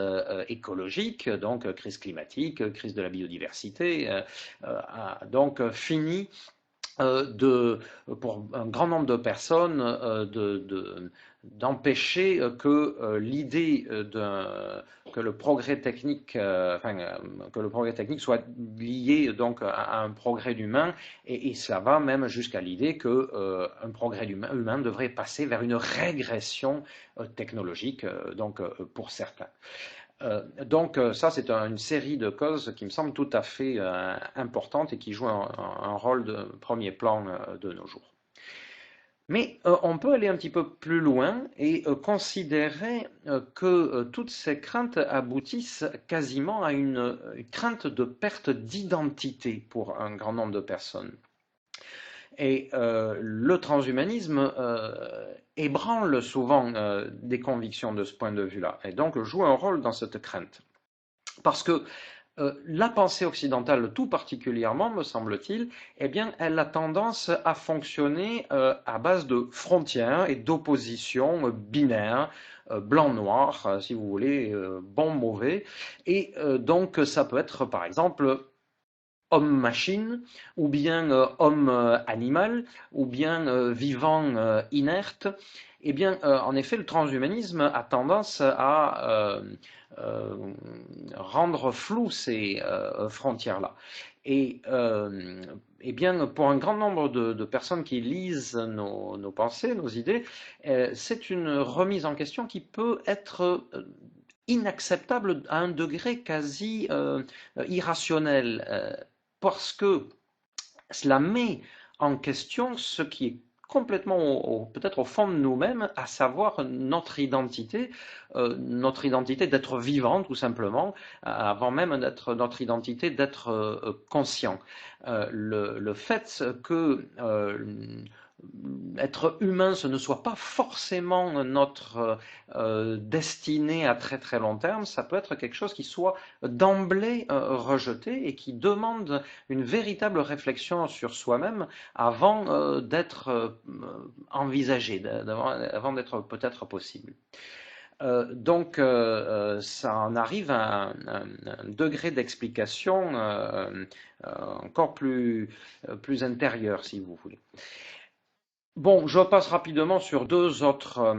écologique, donc crise climatique, crise de la biodiversité, a donc fini pour un grand nombre de personnes d'empêcher que l'idée que le progrès technique, que le progrès technique soit lié donc à un progrès humain, et cela va même jusqu'à l'idée que un progrès humain devrait passer vers une régression technologique, donc pour certains. Donc ça, c'est une série de causes qui me semblent tout à fait importantes et qui jouent un rôle de premier plan de nos jours. Mais on peut aller un petit peu plus loin et considérer que toutes ces craintes aboutissent quasiment à une crainte de perte d'identité pour un grand nombre de personnes. Et le transhumanisme ébranle souvent des convictions de ce point de vue-là, et donc joue un rôle dans cette crainte. Parce que la pensée occidentale, tout particulièrement, me semble-t-il, eh bien, elle a tendance à fonctionner à base de frontières et d'oppositions binaires, blanc-noir, si vous voulez, bon-mauvais. Et donc, ça peut être, par exemple, homme-machine, ou bien homme-animal, ou bien vivant inerte. Eh bien, en effet, le transhumanisme a tendance à euh, rendre floues ces frontières-là. Et eh bien, pour un grand nombre de personnes qui lisent nos pensées, nos idées, c'est une remise en question qui peut être inacceptable à un degré quasi irrationnel, parce que cela met en question ce qui est complètement peut-être au fond de nous-mêmes, à savoir notre identité d'être vivant tout simplement, avant même d'être notre identité d'être conscient. Le fait que être humain, ce ne soit pas forcément notre destinée à très très long terme, ça peut être quelque chose qui soit d'emblée rejeté et qui demande une véritable réflexion sur soi-même avant d'être envisagé, avant d'être peut-être possible. Donc, ça en arrive à un degré d'explication encore plus intérieur, si vous voulez. Bon, je passe rapidement sur deux autres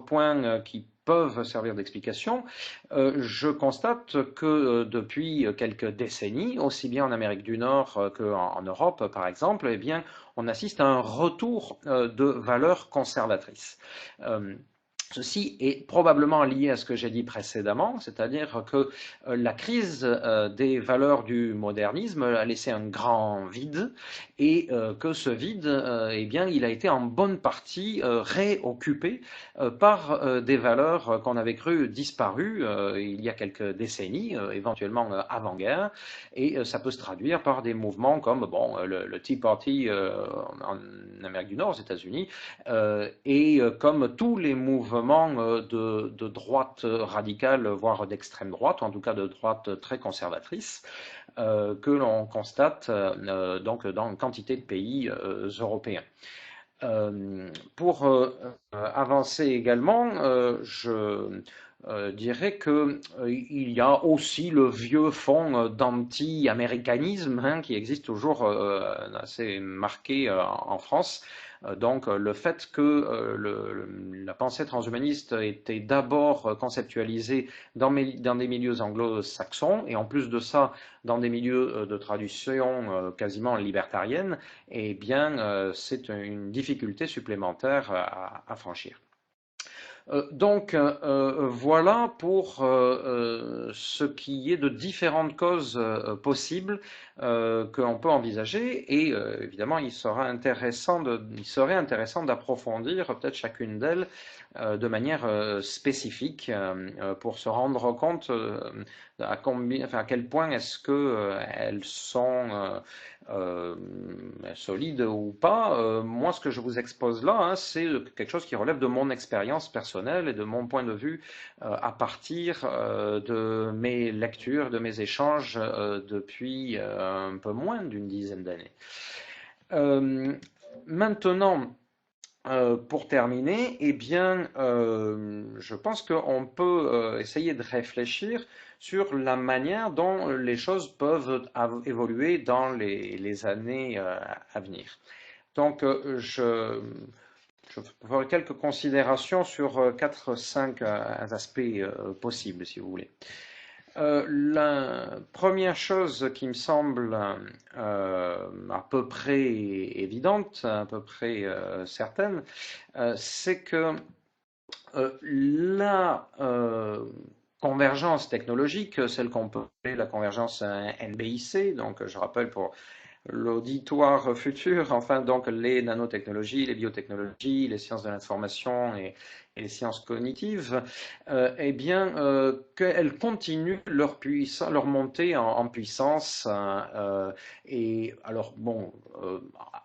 points qui peuvent servir d'explication. Je constate que depuis quelques décennies, aussi bien en Amérique du Nord qu'en Europe, par exemple, eh bien, on assiste à un retour de valeurs conservatrices. Ceci est probablement lié à ce que j'ai dit précédemment, c'est-à-dire que la crise des valeurs du modernisme a laissé un grand vide et que ce vide, eh bien, il a été en bonne partie réoccupé par des valeurs qu'on avait cru disparues il y a quelques décennies, éventuellement avant-guerre, et ça peut se traduire par des mouvements comme bon, le Tea Party en Amérique du Nord, aux États-Unis, et comme tous les mouvements de droite radicale, voire d'extrême droite, ou en tout cas de droite très conservatrice, que l'on constate donc dans une quantité de pays européens. Pour avancer également, je dirais qu'il y a aussi le vieux fond d'anti-américanisme hein, qui existe toujours assez marqué en France. Donc le fait que la pensée transhumaniste était d'abord conceptualisée dans des milieux anglo-saxons et en plus de ça dans des milieux de tradition quasiment libertarienne, eh bien c'est une difficulté supplémentaire à franchir. Donc voilà pour ce qui est de différentes causes possibles que l'on peut envisager et évidemment il serait intéressant d'approfondir peut-être chacune d'elles de manière spécifique pour se rendre compte à quel point est-ce que elles sont euh, solides ou pas. Moi, ce que je vous expose là, hein, c'est quelque chose qui relève de mon expérience personnelle et de mon point de vue à partir de mes lectures, de mes échanges depuis un peu moins d'une dizaine d'années. Maintenant, pour terminer, eh bien, je pense qu'on peut essayer de réfléchir sur la manière dont les choses peuvent évoluer dans les années à venir. Donc, je ferai quelques considérations sur 4-5 aspects possibles, si vous voulez. La première chose qui me semble à peu près évidente, à peu près certaine, c'est que la convergence technologique, celle qu'on peut appeler la convergence NBIC, donc je rappelle pour l'auditoire futur, enfin donc les nanotechnologies, les biotechnologies, les sciences de l'information et les sciences cognitives, eh bien qu'elles continuent leur montée en puissance et alors bon,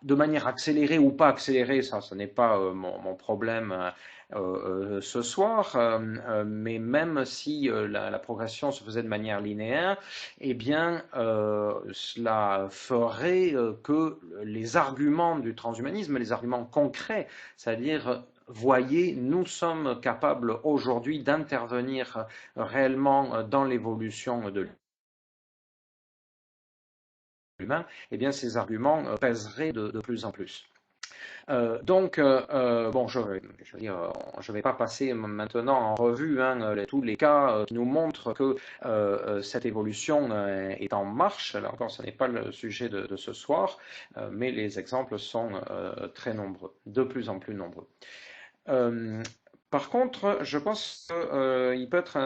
de manière accélérée ou pas accélérée, ça ce n'est pas mon problème. Ce soir, mais même si la progression se faisait de manière linéaire, eh bien, cela ferait que les arguments du transhumanisme, les arguments concrets, c'est-à-dire voyez, nous sommes capables aujourd'hui d'intervenir réellement dans l'évolution de l'humain, eh bien, ces arguments pèseraient de plus en plus. Bon, je vais pas passer maintenant en revue tous les cas qui nous montrent que cette évolution est en marche. Là encore, ce n'est pas le sujet de ce soir, mais les exemples sont très nombreux, de plus en plus nombreux. Par contre, je pense qu'il peut être,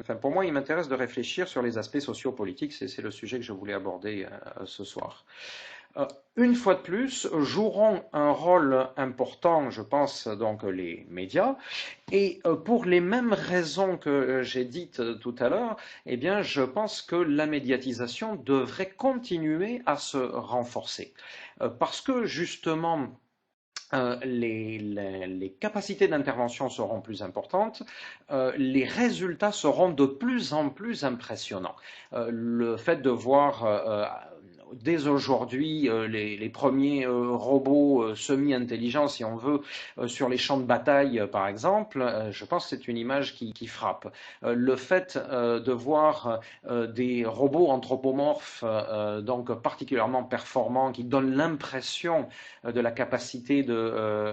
enfin, pour moi, il m'intéresse de réfléchir sur les aspects sociopolitiques. C'est le sujet que je voulais aborder ce soir. Une fois de plus, joueront un rôle important, je pense, donc les médias, et pour les mêmes raisons que j'ai dites tout à l'heure, eh bien, je pense que la médiatisation devrait continuer à se renforcer, parce que justement, les capacités d'intervention seront plus importantes, les résultats seront de plus en plus impressionnants. Le fait de voir dès aujourd'hui les premiers robots semi-intelligents, si on veut, sur les champs de bataille, par exemple, je pense que c'est une image qui frappe. Le fait de voir des robots anthropomorphes, donc particulièrement performants, qui donnent l'impression de la capacité de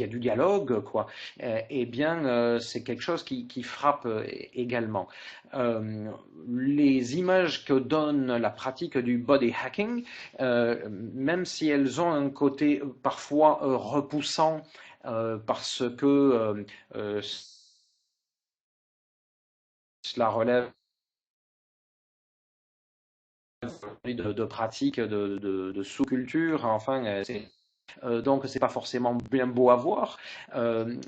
du dialogue, quoi, eh bien, c'est quelque chose qui frappe également. Les images que donne la pratique du body hacking, même si elles ont un côté parfois repoussant, parce que cela relève de pratiques de sous-culture, enfin, donc c'est pas forcément bien beau à voir,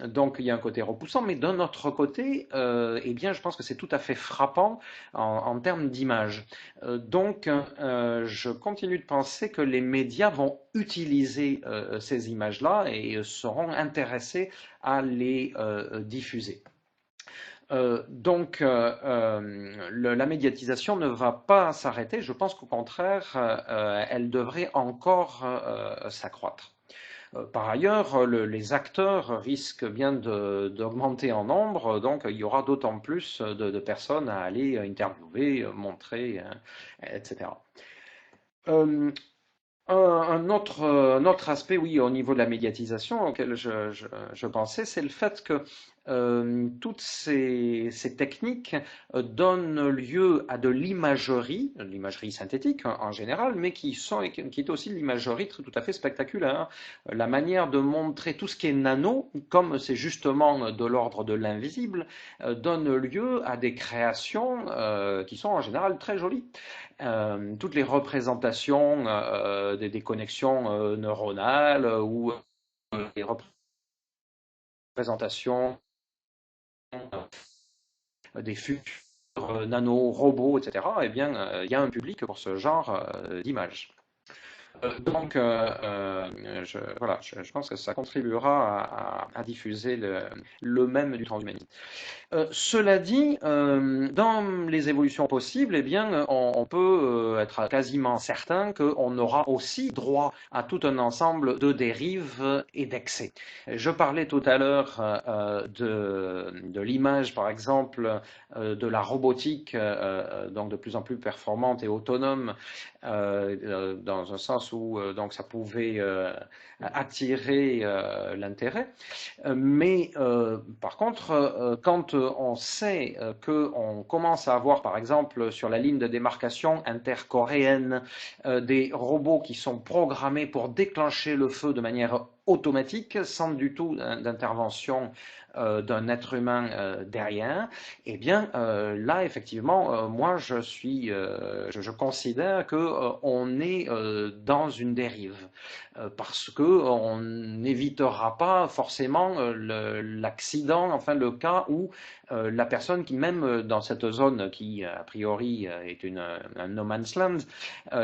donc il y a un côté repoussant, mais d'un autre côté, eh bien je pense que c'est tout à fait frappant en termes d'image. Donc je continue de penser que les médias vont utiliser ces images-là et seront intéressés à les diffuser. La médiatisation ne va pas s'arrêter. Je pense qu'au contraire, elle devrait encore s'accroître. Par ailleurs, les acteurs risquent bien d'augmenter en nombre, donc il y aura d'autant plus de personnes à aller interviewer, montrer, etc. Un autre aspect, oui, au niveau de la médiatisation auquel je pensais, c'est le fait que toutes ces techniques donnent lieu à de l'imagerie synthétique en général, mais qui est aussi de l'imagerie tout à fait spectaculaire. La manière de montrer tout ce qui est nano, comme c'est justement de l'ordre de l'invisible, donne lieu à des créations qui sont en général très jolies. Toutes les représentations des connexions neuronales ou les représentations des futurs nanorobots, etc., eh bien, il y a un public pour ce genre d'images. Voilà, je pense que ça contribuera à diffuser le même du transhumanisme. Cela dit, dans les évolutions possibles, eh bien, on peut être quasiment certain qu'on aura aussi droit à tout un ensemble de dérives et d'excès. Je parlais tout à l'heure de l'image, par exemple, de la robotique, donc de plus en plus performante et autonome, dans un sens où donc ça pouvait attirer l'intérêt. Mais par contre, quand on sait qu'on commence à avoir, par exemple, sur la ligne de démarcation intercoréenne, des robots qui sont programmés pour déclencher le feu de manière automatique, sans du tout d'intervention d'un être humain derrière, eh bien là effectivement, moi je considère que on est dans une dérive parce que on n'évitera pas forcément l'accident, enfin le cas où la personne qui même dans cette zone qui a priori est un no man's land,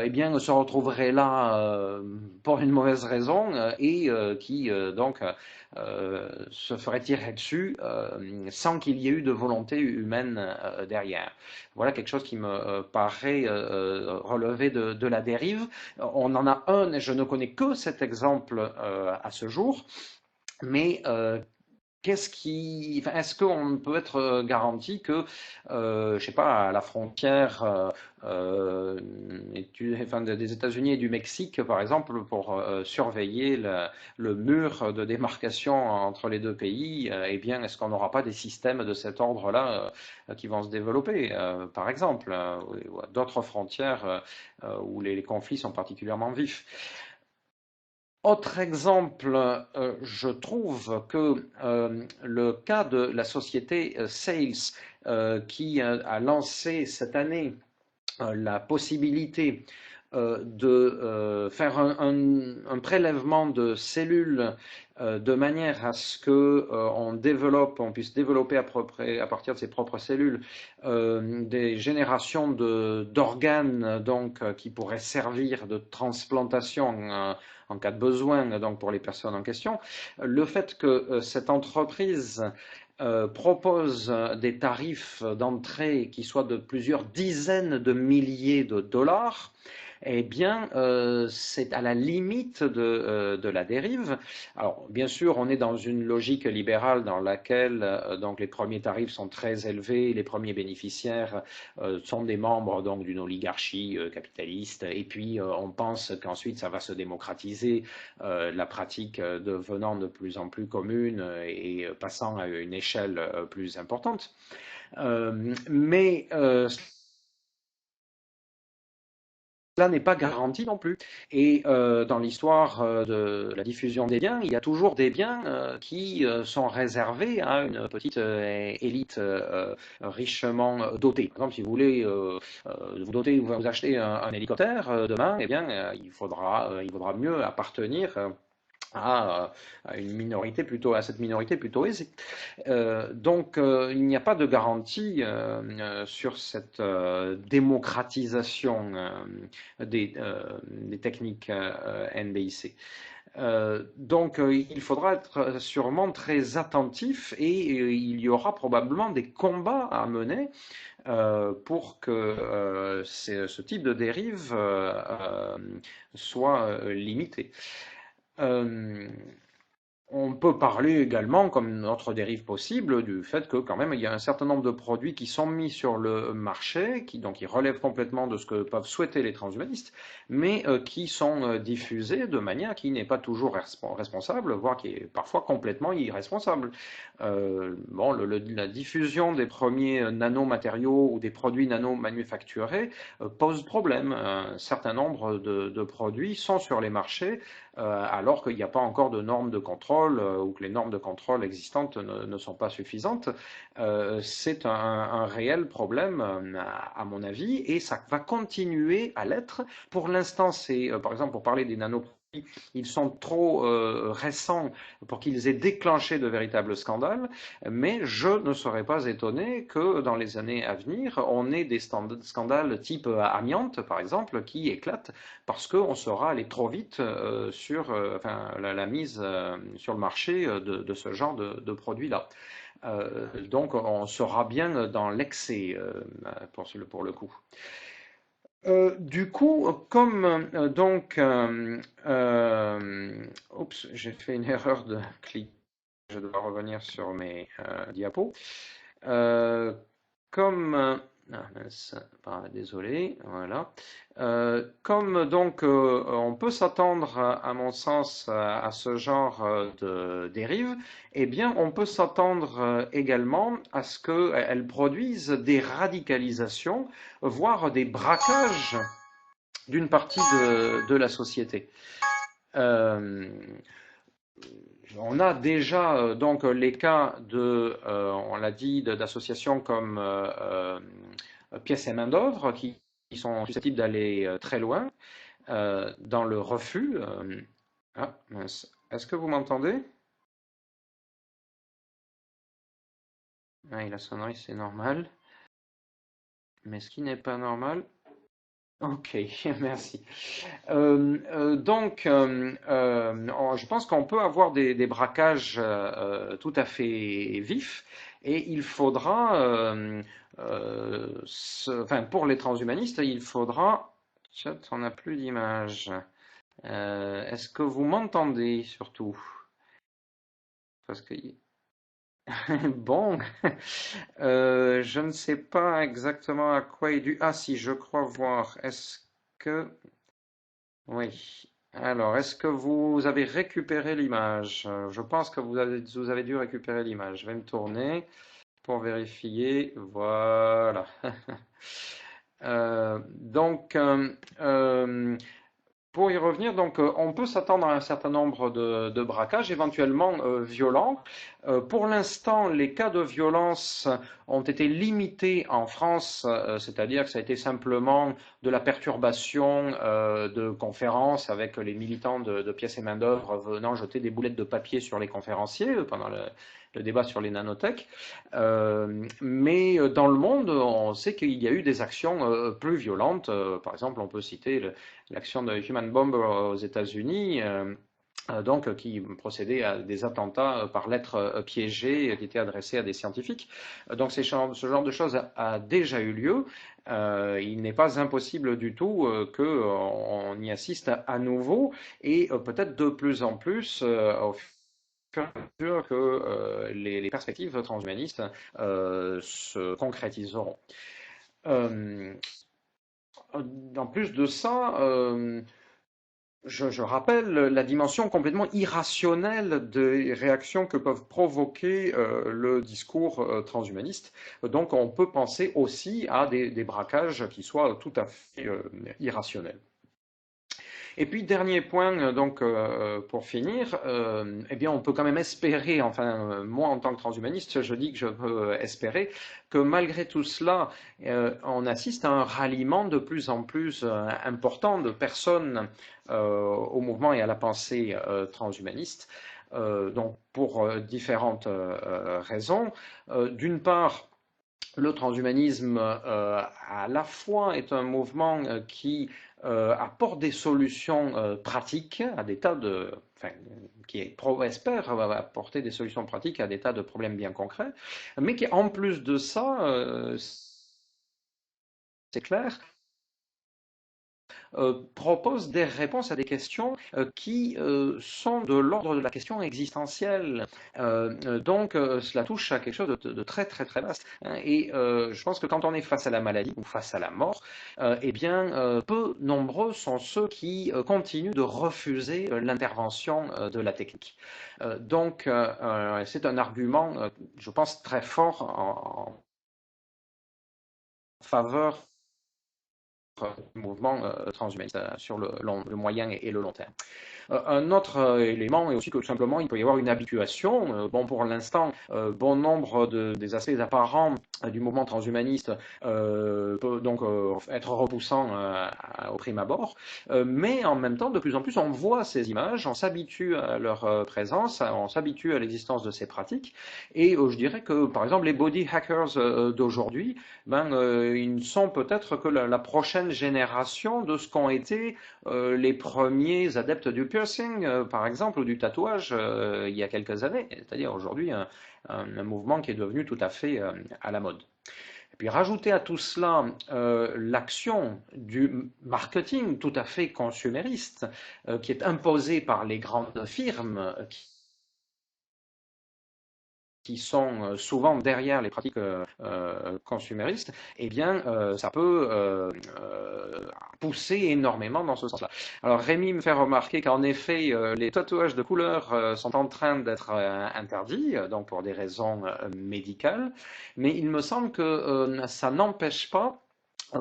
eh bien se retrouverait là pour une mauvaise raison et qui donc se ferait tirer dessus sans qu'il y ait eu de volonté humaine derrière. Voilà quelque chose qui me paraît relever de la dérive. On en a un, et je ne connais que cet exemple à ce jour, mais est-ce qu'on peut être garanti que, je sais pas, à la frontière des États-Unis et du Mexique, par exemple, pour surveiller le mur de démarcation entre les deux pays, eh bien, est-ce qu'on n'aura pas des systèmes de cet ordre-là qui vont se développer, par exemple, ou à d'autres frontières où les conflits sont particulièrement vifs? Autre exemple, je trouve que le cas de la société Sales qui a lancé cette année la possibilité de faire un prélèvement de cellules de manière à ce que on puisse développer à partir de ses propres cellules des générations d'organes donc qui pourraient servir de transplantation en cas de besoin donc pour les personnes en question. Le fait que cette entreprise propose des tarifs d'entrée qui soient de plusieurs dizaines de milliers de dollars, eh bien, c'est à la limite de la dérive. Alors, bien sûr, on est dans une logique libérale dans laquelle donc les premiers tarifs sont très élevés, les premiers bénéficiaires sont des membres donc d'une oligarchie capitaliste, et puis on pense qu'ensuite ça va se démocratiser, la pratique devenant de plus en plus commune et passant à une échelle plus importante. Mais cela n'est pas garanti non plus. Et dans l'histoire de la diffusion des biens, il y a toujours des biens qui sont réservés à une petite élite richement dotée. Par exemple, si vous voulez vous doter ou vous acheter un hélicoptère demain, eh bien, il faudra mieux appartenir à une minorité plutôt, à cette minorité plutôt aisée. Donc il n'y a pas de garantie sur cette démocratisation des techniques NBIC. Donc il faudra être sûrement très attentif et il y aura probablement des combats à mener pour que ce type de dérive soit limité. On peut parler également, comme une autre dérive possible, du fait que quand même il y a un certain nombre de produits qui sont mis sur le marché, donc qui relèvent complètement de ce que peuvent souhaiter les transhumanistes, mais qui sont diffusés de manière qui n'est pas toujours responsable, voire qui est parfois complètement irresponsable. La diffusion des premiers nanomatériaux ou des produits nanomanufacturés pose problème. Un certain nombre de produits sont sur les marchés alors qu'il n'y a pas encore de normes de contrôle ou que les normes de contrôle existantes ne sont pas suffisantes. C'est un réel problème, à mon avis, et ça va continuer à l'être. Pour l'instant, c'est, par exemple, pour parler des nanoproduits, ils sont trop récents pour qu'ils aient déclenché de véritables scandales, mais je ne serais pas étonné que dans les années à venir, on ait des scandales type amiante, par exemple, qui éclatent parce qu'on sera allé trop vite sur la mise sur le marché de ce genre de produits-là. Donc on sera bien dans l'excès pour le coup. Du coup, comme oups, j'ai fait une erreur de clic. Je dois revenir sur mes diapos. Comme mince, désolé, voilà. Comme donc on peut s'attendre, à mon sens, à ce genre de dérive, eh bien on peut s'attendre également à ce qu'elles produisent des radicalisations, voire des braquages d'une partie de la société. On a déjà donc les cas de, on l'a dit, d'associations comme Pièces et Main-d'œuvre qui sont susceptibles d'aller très loin dans le refus. Ah, mince. Est-ce que vous m'entendez? Ah, la sonnerie, c'est normal. Mais ce qui n'est pas normal. Ok, merci. Je pense qu'on peut avoir des braquages tout à fait vifs et il faudra, enfin, pour les transhumanistes, il faudra. Chat, on n'a plus d'image. Est-ce que vous m'entendez surtout? Parce que bon, je ne sais pas exactement à quoi est dû. Ah, si, je crois voir. Est-ce que oui. Alors, est-ce que vous avez récupéré l'image? Je pense que vous avez dû récupérer l'image. Je vais me tourner pour vérifier. Voilà. Donc, pour y revenir, donc, on peut s'attendre à un certain nombre de braquages, éventuellement violents. Pour l'instant, les cas de violence ont été limités en France, c'est-à-dire que ça a été simplement de la perturbation de conférences avec les militants de Pièces et Main-d'œuvre venant jeter des boulettes de papier sur les conférenciers pendant le débat sur les nanotech. Mais dans le monde, on sait qu'il y a eu des actions plus violentes. Par exemple, on peut citer l'action de Human Bomb aux États-Unis, donc qui procédait à des attentats par lettres piégées qui étaient adressés à des scientifiques. Donc ce genre de choses a déjà eu lieu. Il n'est pas impossible du tout qu'on y assiste à nouveau et peut-être de plus en plus au fur et à mesure que les perspectives transhumanistes se concrétiseront. Euh, en plus de ça, je rappelle la dimension complètement irrationnelle des réactions que peuvent provoquer le discours transhumaniste. Donc on peut penser aussi à des braquages qui soient tout à fait irrationnels. Et puis dernier point, pour finir, eh bien on peut quand même espérer, enfin moi en tant que transhumaniste, je dis que je peux espérer que malgré tout cela, on assiste à un ralliement de plus en plus important de personnes au mouvement et à la pensée transhumaniste. Donc pour différentes raisons. D'une part, le transhumanisme, à la fois, est un mouvement qui apporte des solutions pratiques à des tas de, enfin, espère apporter des solutions pratiques à des tas de problèmes bien concrets, mais qui, en plus de ça, c'est clair, propose des réponses à des questions qui sont de l'ordre de la question existentielle. Donc cela touche à quelque chose de très très très vaste. Hein, et je pense que quand on est face à la maladie ou face à la mort, eh bien peu nombreux sont ceux qui continuent de refuser l'intervention de la technique. C'est un argument, je pense, très fort en faveur du mouvement transhumaniste sur le moyen et le long terme. Un autre élément est aussi que tout simplement il peut y avoir une habituation. Bon, pour l'instant, bon nombre des aspects apparents du mouvement transhumaniste peut donc être repoussant au prime abord, mais en même temps, de plus en plus, on voit ces images, on s'habitue à leur présence, on s'habitue à l'existence de ces pratiques, et je dirais que, par exemple, les body hackers d'aujourd'hui, ils ne sont peut-être que la prochaine génération de ce qu'ont été les premiers adeptes du piercing, par exemple, ou du tatouage il y a quelques années, c'est-à-dire aujourd'hui un mouvement qui est devenu tout à fait à la mode. Et puis rajouter à tout cela l'action du marketing tout à fait consumériste qui est imposée par les grandes firmes qui sont souvent derrière les pratiques consuméristes, eh bien, ça peut pousser énormément dans ce sens-là. Alors, Rémi me fait remarquer qu'en effet, les tatouages de couleur sont en train d'être interdits, donc pour des raisons médicales, mais il me semble que ça n'empêche pas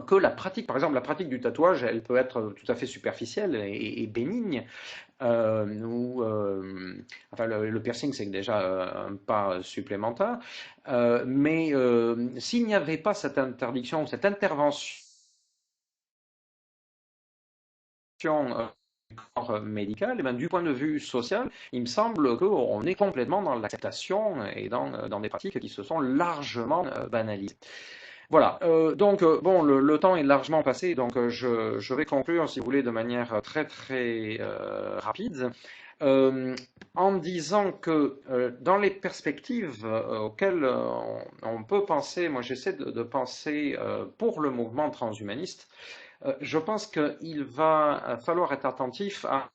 que la pratique, par exemple, la pratique du tatouage, elle peut être tout à fait superficielle et bénigne, enfin le piercing c'est déjà un pas supplémentaire, mais s'il n'y avait pas cette interdiction, cette intervention du corps médical, et bien, du point de vue social, il me semble qu'on est complètement dans l'acceptation et dans des pratiques qui se sont largement banalisées. Voilà, bon, le temps est largement passé, donc je vais conclure, si vous voulez, de manière très très rapide, euh, en disant que dans les perspectives auxquelles on peut penser, moi j'essaie de penser pour le mouvement transhumaniste, je pense qu'il va falloir être attentif à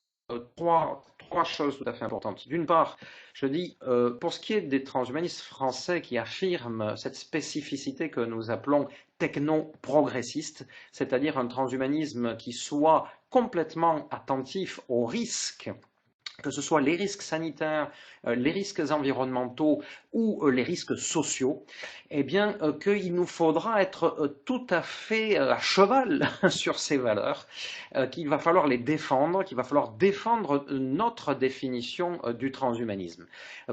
trois choses tout à fait importantes. D'une part, je dis, pour ce qui est des transhumanistes français qui affirment cette spécificité que nous appelons techno-progressiste, c'est-à-dire un transhumanisme qui soit complètement attentif aux risques, que ce soit les risques sanitaires, les risques environnementaux ou les risques sociaux, eh bien qu'il nous faudra être tout à fait à cheval sur ces valeurs, qu'il va falloir les défendre, qu'il va falloir défendre notre définition du transhumanisme.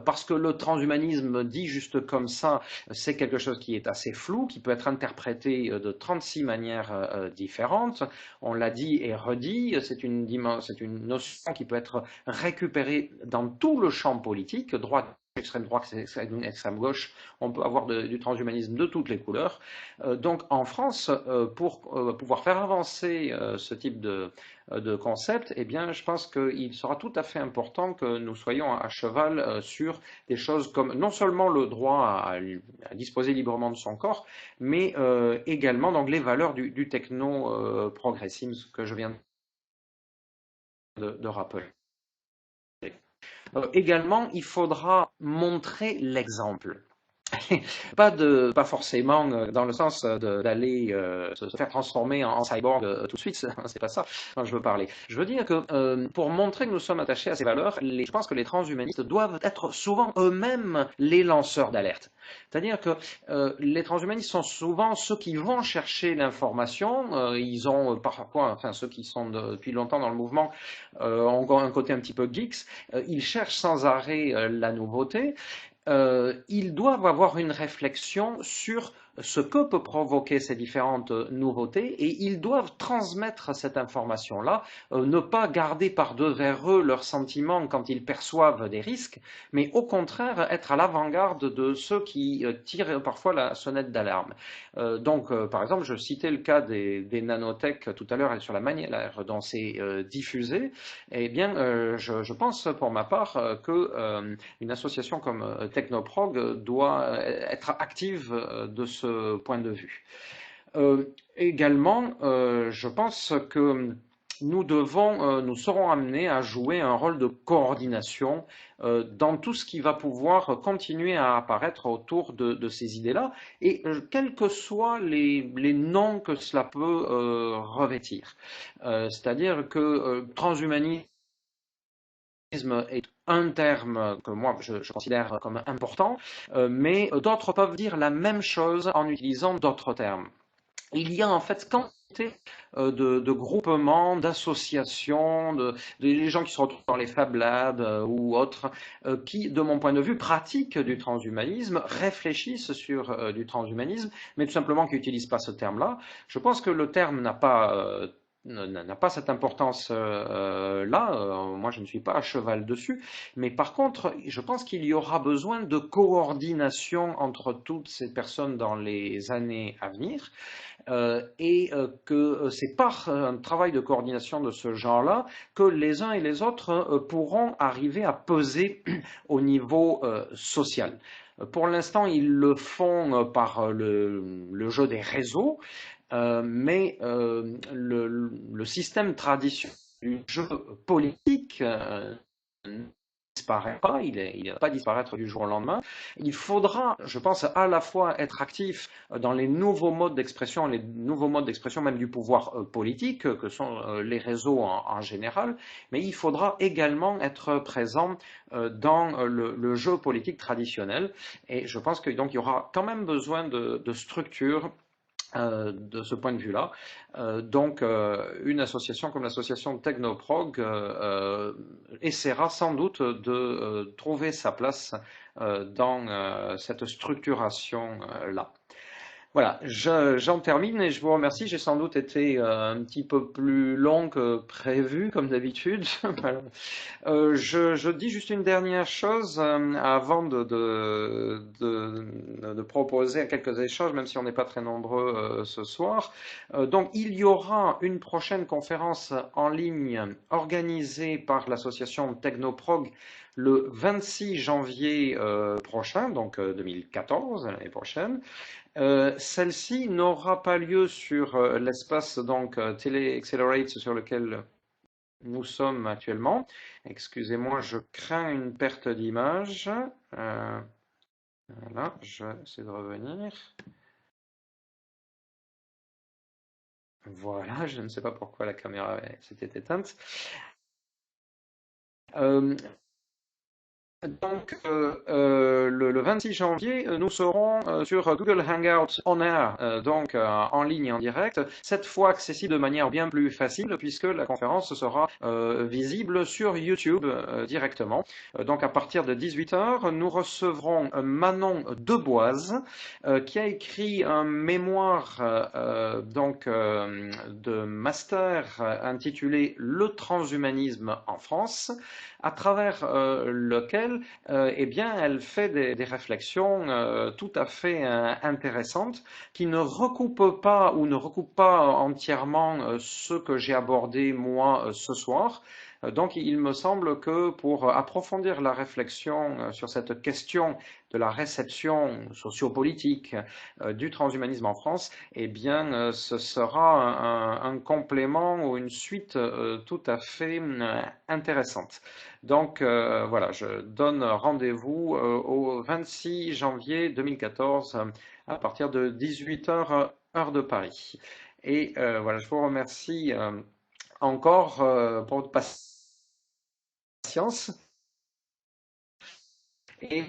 Parce que le transhumanisme dit juste comme ça, c'est quelque chose qui est assez flou, qui peut être interprété de 36 manières différentes. On l'a dit et redit, c'est une notion qui peut être récupérée dans tout le champ politique, droite, extrême droite, extrême gauche, on peut avoir du transhumanisme de toutes les couleurs. Donc en France, pour pouvoir faire avancer ce type de concept, eh bien, je pense qu'il sera tout à fait important que nous soyons à cheval sur des choses comme non seulement le droit à disposer librement de son corps, mais également donc, les valeurs du techno-progressisme que je viens de rappeler. Également, il faudra montrer l'exemple. Pas forcément dans le sens d'aller se faire transformer en cyborg tout de suite, c'est pas ça dont je veux parler. Je veux dire que pour montrer que nous sommes attachés à ces valeurs, je pense que les transhumanistes doivent être souvent eux-mêmes les lanceurs d'alerte. C'est-à-dire que les transhumanistes sont souvent ceux qui vont chercher l'information, ils ont parfois, enfin ceux qui sont depuis longtemps dans le mouvement, ont un côté un petit peu geeks, ils cherchent sans arrêt la nouveauté, ils doivent avoir une réflexion sur ce que peut provoquer ces différentes nouveautés et ils doivent transmettre cette information-là, ne pas garder par devers eux leurs sentiments quand ils perçoivent des risques, mais au contraire être à l'avant-garde de ceux qui tirent parfois la sonnette d'alarme. Par exemple, je citais le cas des nanotech tout à l'heure et sur la manière dont c'est diffusé. Eh bien, je pense pour ma part que une association comme Technoprog doit être active de ce point de vue. Également, je pense que nous serons amenés à jouer un rôle de coordination dans tout ce qui va pouvoir continuer à apparaître autour de ces idées-là, et quels que soient les noms que cela peut revêtir. C'est-à-dire que transhumanisme est un terme que moi je considère comme important, mais d'autres peuvent dire la même chose en utilisant d'autres termes. Il y a en fait quantité de groupements, d'associations, de gens qui se retrouvent dans les Fab Labs ou autres, qui, de mon point de vue, pratiquent du transhumanisme, réfléchissent sur du transhumanisme, mais tout simplement qui n'utilisent pas ce terme-là. Je pense que le terme n'a pas cette importance-là. Moi, je ne suis pas à cheval dessus. Mais par contre, je pense qu'il y aura besoin de coordination entre toutes ces personnes dans les années à venir. Que c'est par un travail de coordination de ce genre-là que les uns et les autres pourront arriver à peser au niveau social. Pour l'instant, ils le font par le jeu des réseaux, mais le système traditionnel du jeu politique ne disparaît pas, il ne va pas disparaître du jour au lendemain. Il faudra, je pense, à la fois être actif dans les nouveaux modes d'expression, les nouveaux modes d'expression même du pouvoir politique, que sont les réseaux en général, mais il faudra également être présent dans le jeu politique traditionnel. Et je pense que donc il y aura quand même besoin de structures de ce point de vue-là. Donc, une association comme l'association Technoprog essaiera sans doute de trouver sa place dans cette structuration-là. Voilà, j'en termine et je vous remercie. J'ai sans doute été un petit peu plus long que prévu, comme d'habitude. Voilà. Je dis juste une dernière chose avant de proposer quelques échanges, même si on n'est pas très nombreux ce soir. Donc, il y aura une prochaine conférence en ligne organisée par l'association Technoprog le 26 janvier prochain, donc 2014, l'année prochaine. Celle-ci n'aura pas lieu sur l'espace donc TeleAccelerate sur lequel nous sommes actuellement. Excusez-moi, je crains une perte d'image. Voilà, je vais essayer de revenir. Voilà, je ne sais pas pourquoi la caméra s'était éteinte. Donc, le 26 janvier, nous serons sur Google Hangout On Air, donc en ligne, en direct, cette fois accessible de manière bien plus facile puisque la conférence sera visible sur YouTube directement. Donc, à partir de 18h, nous recevrons Manon Deboise qui a écrit un mémoire de master intitulé Le transhumanisme en France, à travers lequel eh bien, elle fait des réflexions tout à fait intéressantes qui ne recoupent pas ou ne recoupent pas entièrement ce que j'ai abordé moi ce soir. Donc il me semble que pour approfondir la réflexion sur cette question de la réception sociopolitique du transhumanisme en France, eh bien ce sera un complément ou une suite tout à fait intéressante. Donc voilà, je donne rendez-vous au 26 janvier 2014 à partir de 18h heure de Paris. Et voilà, je vous remercie encore pour votre patience. Et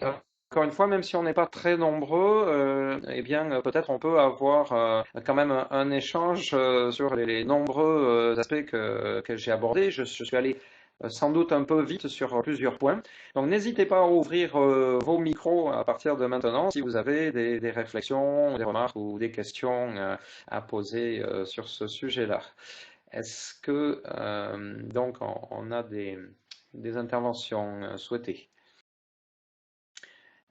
encore une fois, même si on n'est pas très nombreux, eh bien peut-être on peut avoir quand même un échange sur les nombreux aspects que j'ai abordés. Je suis allé sans doute un peu vite sur plusieurs points. Donc n'hésitez pas à ouvrir vos micros à partir de maintenant si vous avez des réflexions, des remarques ou des questions à poser sur ce sujet-là. Est-ce que donc on a des interventions souhaitées?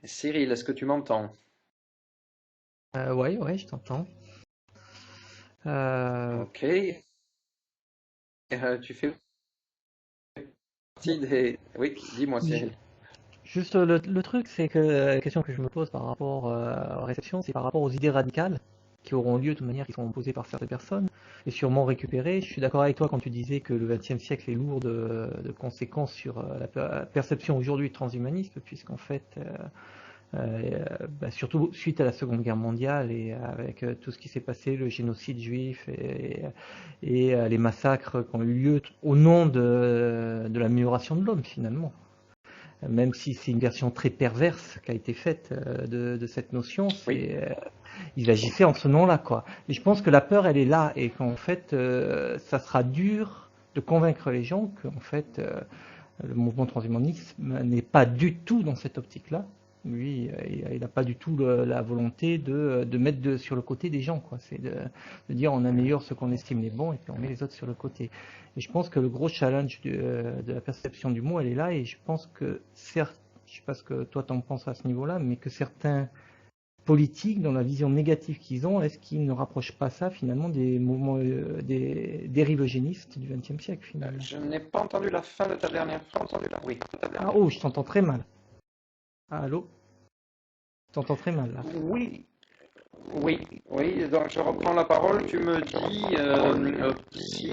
Cyril, est-ce que tu m'entends? Ouais, je t'entends. Ok. Tu fais partie des... Oui, dis-moi Ju- Cyril. Juste le truc, c'est que la question que je me pose par rapport aux réceptions, c'est par rapport aux idées radicales qui auront lieu de toute manière, qui sont posées par certaines personnes et sûrement récupérées. Je suis d'accord avec toi quand tu disais que le XXe siècle est lourd de conséquences sur la perception aujourd'hui du transhumanisme, puisqu'en fait, surtout suite à la Seconde Guerre mondiale et avec tout ce qui s'est passé, le génocide juif et les massacres qui ont eu lieu au nom de l'amélioration de l'homme finalement. Même si c'est une version très perverse qui a été faite de cette notion, Oui. il agissait en ce nom-là, quoi. Et je pense que la peur, elle est là, et qu'en fait, ça sera dur de convaincre les gens qu'en fait, le mouvement transhumaniste n'est pas du tout dans cette optique-là. Lui, il n'a pas du tout la volonté de mettre sur le côté des gens, quoi. C'est de dire on améliore ce qu'on estime les bons et puis on met les autres sur le côté. Et je pense que le gros challenge de la perception du mot, elle est là. Et je pense que certes, je sais pas ce que toi t'en penses à ce niveau-là, mais que certains politiques, dans la vision négative qu'ils ont, est-ce qu'ils ne rapprochent pas ça finalement des mouvements des dérives eugénistes du XXe siècle finalement? Je n'ai pas entendu la fin de ta dernière phrase. Oui, ta Ah dernière. oh, je t'entends très mal. Ah, allô? Je t'entends très mal là. Oui, oui. Donc je reprends la parole. Tu me dis si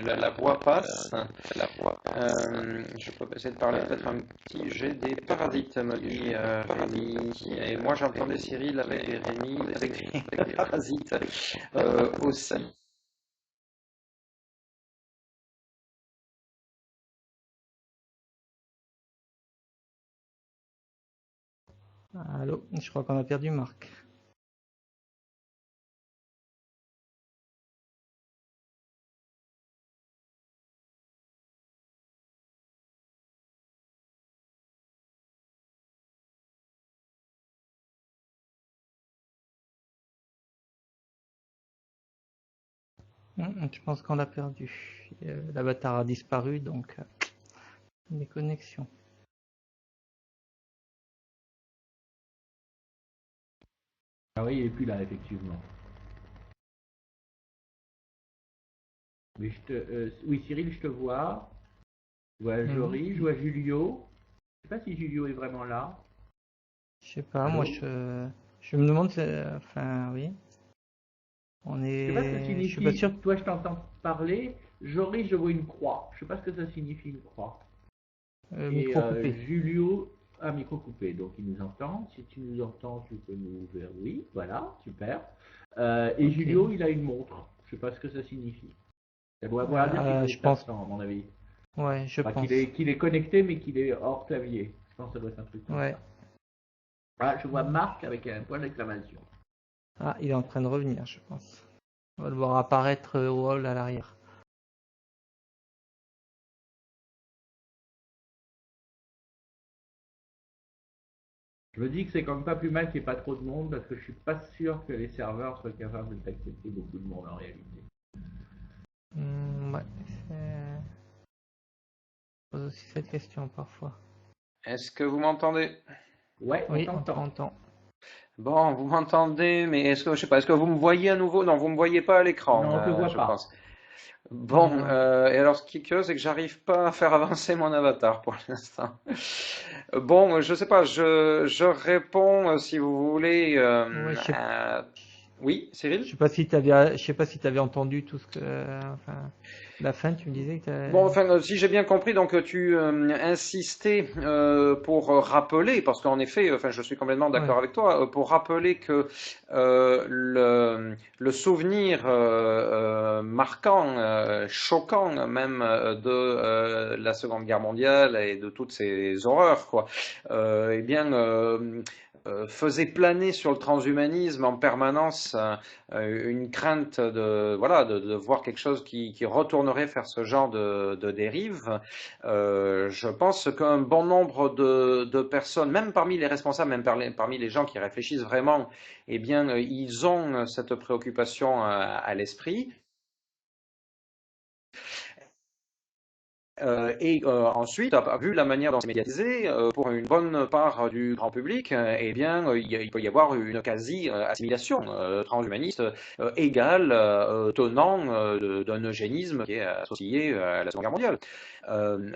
la voix passe. Je peux essayer de parler peut-être un petit. J'ai des parasites, me dit Rémi. Et moi j'entendais Cyril avec des Rémi, avec des parasites aussi. Ah, allô? Je crois qu'on a perdu Marc. Je pense qu'on l'a perdu. L'avatar a disparu, donc les connexions. Ah oui, il est plus là, effectivement. Mais oui, Cyril, je te vois. Je vois Jory, je vois Julio. Je sais pas si Julio est vraiment là. Je sais pas, Allô. moi je me demande, enfin oui, on Je sais pas ce que est, je signifie. suis pas sûr. Toi, je t'entends parler. Jory, je vois une croix. Je sais pas ce que ça signifie, une croix. Et Micro coupé. Julio, un micro coupé, donc il nous entend. Si tu nous entends, tu peux nous ouvrir. Oui, voilà, super. Et Ok. Julio, il a une montre. Je sais pas ce que ça signifie. Ça doit vouloir dire qu'il Je est pense, absent, à mon avis. ouais, je Enfin, pense. qu'il est connecté, mais qu'il est hors clavier. Je pense que ça doit être un truc comme Ouais. ça. Ah, je vois Marc avec un point d'exclamation. Ah, il est en train de revenir, je pense. On va le voir apparaître au hall à l'arrière. Je me dis que c'est quand même pas plus mal qu'il n'y ait pas trop de monde parce que je suis pas sûr que les serveurs soient capables d'accepter beaucoup de monde en réalité. Ouais. Je pose aussi cette question parfois. Est-ce que vous m'entendez? Ouais, on Oui, on t'entend. t'entend. Bon, vous m'entendez, mais est-ce que je sais pas, est-ce que vous me voyez à nouveau? Non, vous me voyez pas à l'écran, Non, on te voit je pas. pense. Bon, Non. et alors ce qui est curieux, c'est que j'arrive pas à faire avancer mon avatar pour l'instant. Bon, je sais pas, je réponds si vous voulez. Ouais, Oui, Cyril? je sais pas si t'avais entendu tout ce que, enfin, la fin, tu me disais que Bon, enfin, si j'ai bien compris, donc tu insistais pour rappeler, parce qu'en effet, enfin, je suis complètement ouais. d'accord avec toi, pour rappeler que le souvenir marquant, choquant même de la Seconde Guerre mondiale et de toutes ces horreurs, quoi, eh bien, faisait planer sur le transhumanisme en permanence une crainte de voilà de voir quelque chose qui retournerait faire ce genre de dérive. Je pense qu'un bon nombre de personnes, même parmi les responsables, même parmi les gens qui réfléchissent vraiment, eh bien, ils ont cette préoccupation à l'esprit. Ensuite, vu la manière dont c'est médiatisé, pour une bonne part du grand public, eh bien, il peut y avoir une quasi-assimilation transhumaniste égale tenant d'un eugénisme qui est associé à la Seconde Guerre mondiale.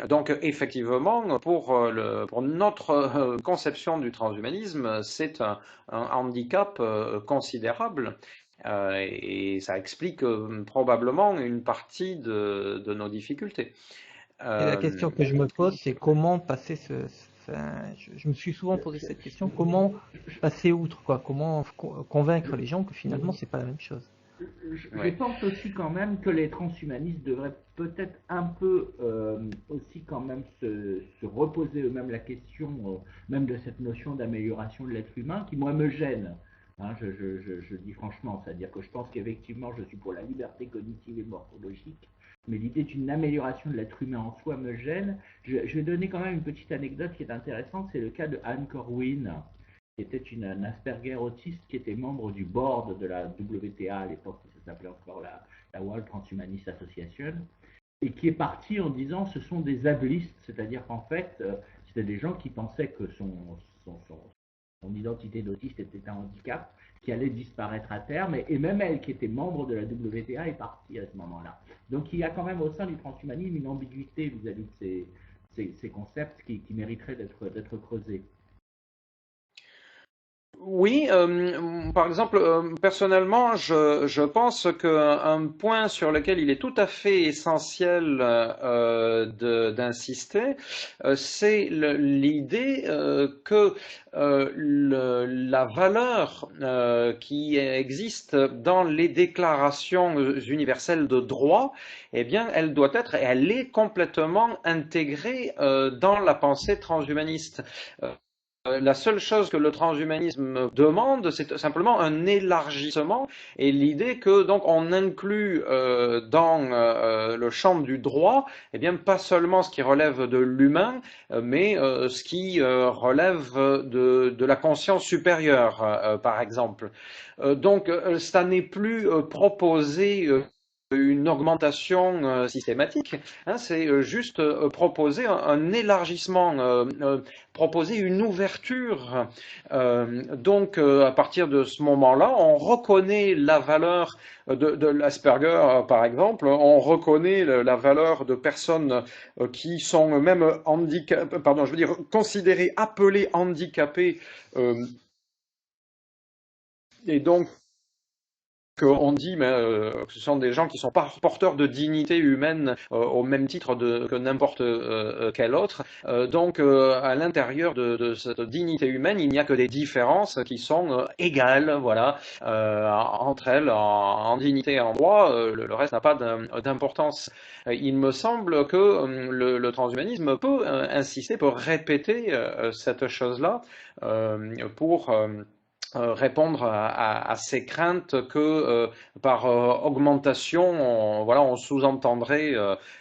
Donc, effectivement, pour notre conception du transhumanisme, c'est un handicap considérable. Et ça explique probablement une partie de nos difficultés. Et la question que je me pose, c'est comment passer enfin, je me suis souvent posé cette question, comment passer outre, quoi, comment convaincre les gens que finalement c'est pas la même chose. Je pense aussi quand même que les transhumanistes devraient peut-être un peu aussi quand même se reposer eux-mêmes la question même de cette notion d'amélioration de l'être humain qui moi me gêne. Hein, je dis franchement, c'est-à-dire que je pense qu'effectivement je suis pour la liberté cognitive et morphologique, mais l'idée d'une amélioration de l'être humain en soi me gêne. Je vais donner quand même une petite anecdote qui est intéressante, c'est le cas de Anne Corwin, qui était un Asperger autiste, qui était membre du board de la WTA à l'époque, ça s'appelait encore la World Transhumanist Association, et qui est parti en disant ce sont des ableistes, c'est-à-dire qu'en fait, c'était des gens qui pensaient que son identité d'autiste était un handicap qui allait disparaître à terme, et même elle, qui était membre de la WTA, est partie à ce moment-là. Donc il y a quand même au sein du transhumanisme une ambiguïté vis-à-vis de ces concepts qui mériteraient d'être creusés. Oui, par exemple, personnellement, je pense qu'un point sur lequel il est tout à fait essentiel d'insister, c'est l'idée que la valeur qui existe dans les déclarations universelles de droit, eh bien, elle doit être, et elle est complètement intégrée dans la pensée transhumaniste. La seule chose que le transhumanisme demande, c'est simplement un élargissement et l'idée que donc on inclut dans le champ du droit, eh bien pas seulement ce qui relève de l'humain, mais ce qui relève de la conscience supérieure, par exemple. Donc ça n'est plus proposé une augmentation systématique, hein, c'est juste proposer un élargissement, proposer une ouverture. Donc, à partir de ce moment-là, on reconnaît la valeur de l'Asperger, par exemple, on reconnaît la valeur de personnes qui sont même pardon, je veux dire, considérées, appelées handicapées, et donc qu'on dit que ce sont des gens qui sont pas porteurs de dignité humaine au même titre que n'importe quel autre. Donc à l'intérieur de cette dignité humaine, il n'y a que des différences qui sont égales, voilà, entre elles en dignité et en droit. Le reste n'a pas d'importance. Il me semble que le transhumanisme peut insister, peut répéter cette chose-là pour répondre à ces craintes que par augmentation, voilà, on sous-entendrait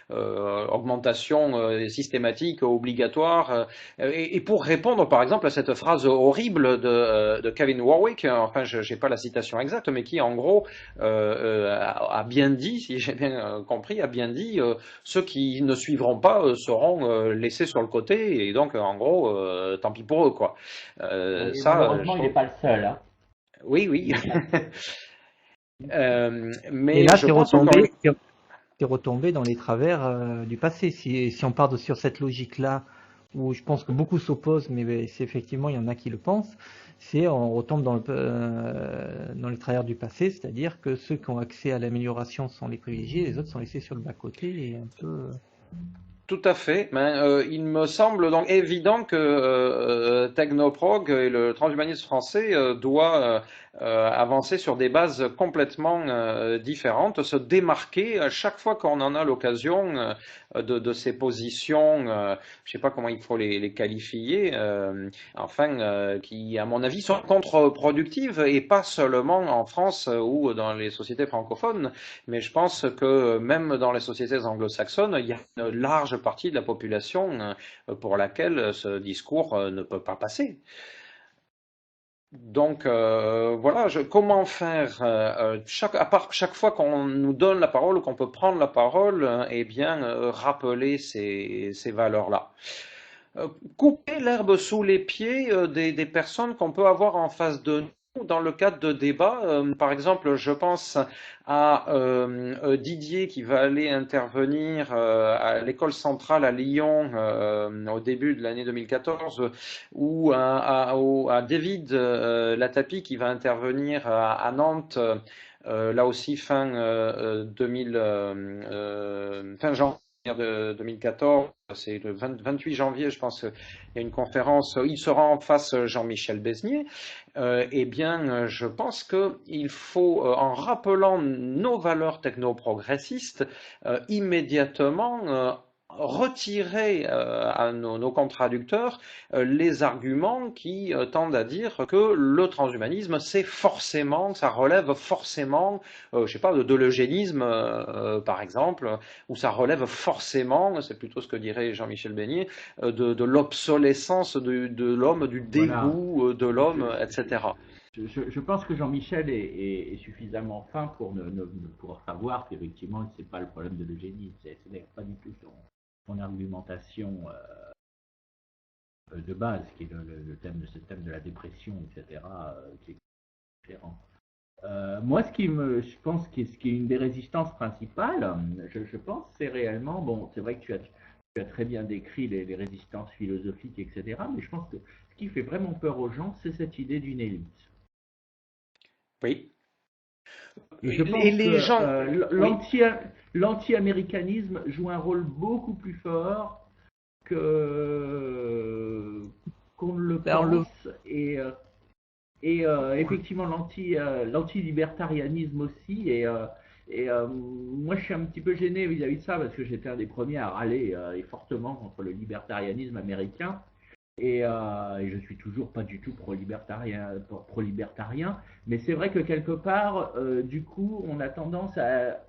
augmentation systématique, obligatoire, et pour répondre par exemple à cette phrase horrible de Kevin Warwick, enfin je n'ai pas la citation exacte, mais qui en gros a bien dit, si j'ai bien compris, a bien dit ceux qui ne suivront pas seront laissés sur le côté, et donc en gros tant pis pour eux, quoi. Malheureusement, il n'est pas le seul. Hein. Oui, oui. Mais Et là, je pense encore t'es retombé dans les travers du passé. Si on part sur cette logique-là, où je pense que beaucoup s'opposent, mais c'est effectivement, il y en a qui le pensent, c'est on retombe dans les travers du passé, c'est-à-dire que ceux qui ont accès à l'amélioration sont les privilégiés, les autres sont laissés sur le bas-côté et un peu... tout à fait. Mais, il me semble donc évident que Technoprog et le transhumanisme français doit avancer sur des bases complètement différentes, se démarquer à chaque fois qu'on en a l'occasion de ces positions, je sais pas comment il faut les qualifier, enfin, qui à mon avis sont contre-productives et pas seulement en France ou dans les sociétés francophones, mais je pense que même dans les sociétés anglo-saxonnes, il y a une large partie de la population pour laquelle ce discours ne peut pas passer. Donc voilà, comment faire chaque fois qu'on nous donne la parole ou qu'on peut prendre la parole, eh bien rappeler ces valeurs-là. Couper l'herbe sous les pieds des personnes qu'on peut avoir en face de nous dans le cadre de débats. Par exemple, je pense à Didier qui va aller intervenir à l'école centrale à Lyon au début de l'année 2014, ou à David Latapi qui va intervenir à Nantes. Là aussi fin 2000, fin janvier de 2014, c'est le 28 janvier, je pense, il y a une conférence, il sera en face Jean-Michel Besnier. Eh bien, je pense qu'il faut, en rappelant nos valeurs technoprogressistes, immédiatement retirer à nos contradicteurs les arguments qui tendent à dire que le transhumanisme, c'est forcément, ça relève forcément, je sais pas, de l'eugénisme, par exemple, ou ça relève forcément, c'est plutôt ce que dirait Jean-Michel Besnier, de l'obsolescence de l'homme, du dégoût de l'homme, etc. Je pense que Jean-Michel est suffisamment fin pour savoir qu'effectivement, ce n'est pas le problème de l'eugénisme, ce n'est pas du tout son argumentation de base, qui est ce thème de la dépression, etc., qui est différent. Moi, je pense que ce qui est une des résistances principales, je pense, c'est réellement, bon, c'est vrai que tu as très bien décrit les résistances philosophiques, etc., mais je pense que ce qui fait vraiment peur aux gens, c'est cette idée d'une élite. Oui. Et je pense que l'anti-américanisme joue un rôle beaucoup plus fort qu'on ne le pense. Et effectivement, l'anti-libertarianisme aussi. Et moi, je suis un petit peu gêné vis-à-vis de ça parce que j'étais un des premiers à râler et fortement contre le libertarianisme américain. Et je suis toujours pas du tout pro-libertarien, mais c'est vrai que quelque part, du coup, on a tendance à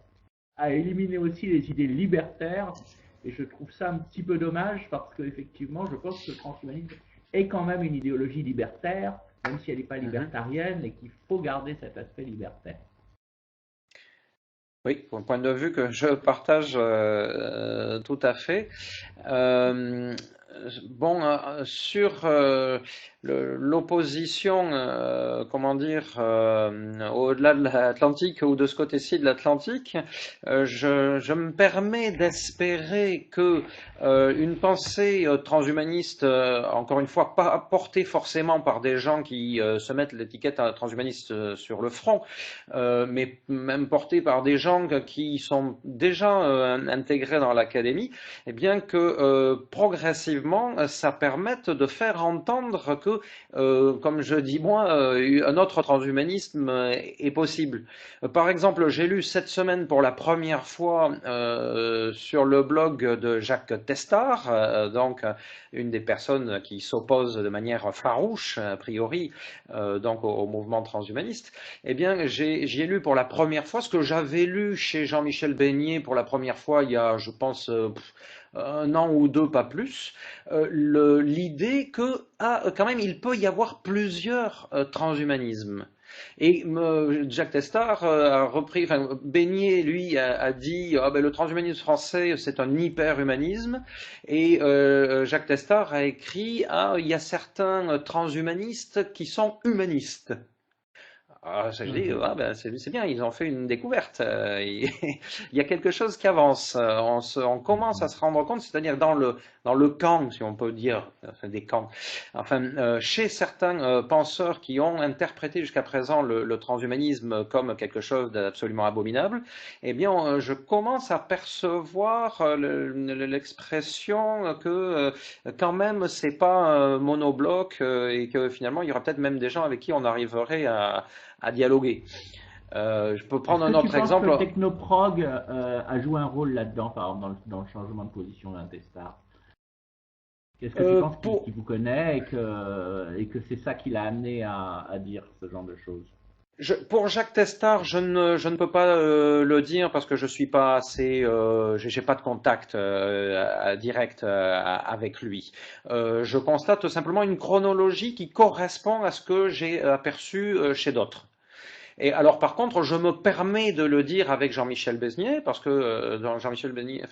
éliminer aussi les idées libertaires, et je trouve ça un petit peu dommage parce qu'effectivement, je pense que le transhumanisme est quand même une idéologie libertaire, même si elle n'est pas libertarienne, et qu'il faut garder cet aspect libertaire. Oui, un point de vue que je partage tout à fait. Euh, bon, sur l'opposition, comment dire, au-delà de l'Atlantique ou de ce côté-ci de l'Atlantique, je me permets d'espérer que une pensée transhumaniste, encore une fois, pas portée forcément par des gens qui se mettent l'étiquette transhumaniste sur le front, mais même portée par des gens qui sont déjà intégrés dans l'académie, eh bien que progressivement, ça permette de faire entendre que, comme je dis moi, un autre transhumanisme est possible. Par exemple, j'ai lu cette semaine pour la première fois sur le blog de Jacques Testard, donc une des personnes qui s'oppose de manière farouche, a priori, donc au mouvement transhumaniste. Eh bien, j'y ai lu pour la première fois ce que j'avais lu chez Jean-Michel Beignet pour la première fois il y a, je pense, un an ou deux, pas plus, l'idée que quand même il peut y avoir plusieurs transhumanismes. Et Jacques Testard a repris, enfin Beignet lui a dit ah, ben, le transhumanisme français c'est un hyperhumanisme, et Jacques Testard a écrit il y a certains transhumanistes qui sont humanistes. Ah, je dis, ah, ben, c'est bien, ils ont fait une découverte. Il y a quelque chose qui avance. On commence à se rendre compte, c'est-à-dire dans le camp, si on peut dire, enfin, des camps, enfin, chez certains penseurs qui ont interprété jusqu'à présent le transhumanisme comme quelque chose d'absolument abominable, eh bien, je commence à percevoir l'expression que quand même, c'est pas un monobloc et que finalement, il y aura peut-être même des gens avec qui on arriverait à dialoguer. Je peux prendre Est-ce un que tu autre penses exemple. que Technoprog a joué un rôle là-dedans, par exemple, dans le changement de position d'un Testard? Est-ce que tu penses qu'il vous connaît et que c'est ça qui l'a amené à dire ce genre de choses? Pour Jacques Testard, je ne peux pas le dire parce que je suis pas assez, j'ai pas de contact direct avec lui. Je constate simplement une chronologie qui correspond à ce que j'ai aperçu chez d'autres. Et alors, par contre, je me permets de le dire avec Jean-Michel Besnier, parce que dans Jean-Michel Besnier,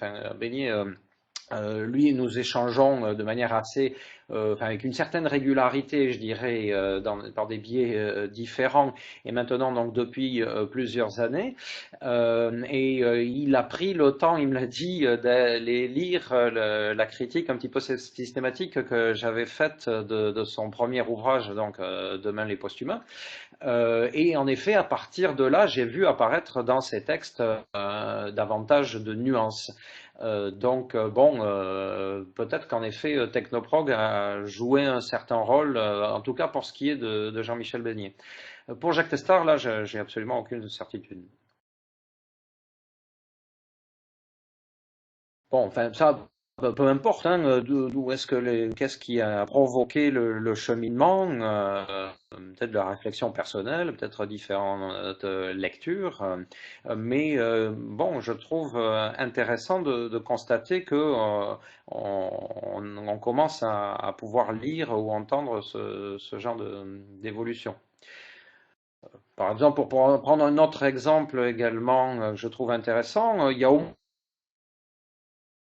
lui, nous échangeons de manière assez, avec une certaine régularité, je dirais, par des biais différents, et maintenant donc depuis plusieurs années. Il a pris le temps, il me l'a dit, d'aller lire la critique un petit peu systématique que j'avais faite de son premier ouvrage, donc Demain les posthumains. Et en effet, à partir de là, j'ai vu apparaître dans ces textes davantage de nuances. Peut-être qu'en effet, Technoprog a joué un certain rôle, en tout cas pour ce qui est de Jean-Michel Beignet. Pour Jacques Testard, là, j'ai absolument aucune certitude. Bon, enfin, ça, peu importe, hein, d'où est-ce que qu'est-ce qui a provoqué le cheminement, peut-être de la réflexion personnelle, peut-être différentes lectures, mais bon, je trouve intéressant de constater que on commence à pouvoir lire ou entendre ce genre d'évolution. Par exemple, pour prendre un autre exemple également, je trouve intéressant, il y a au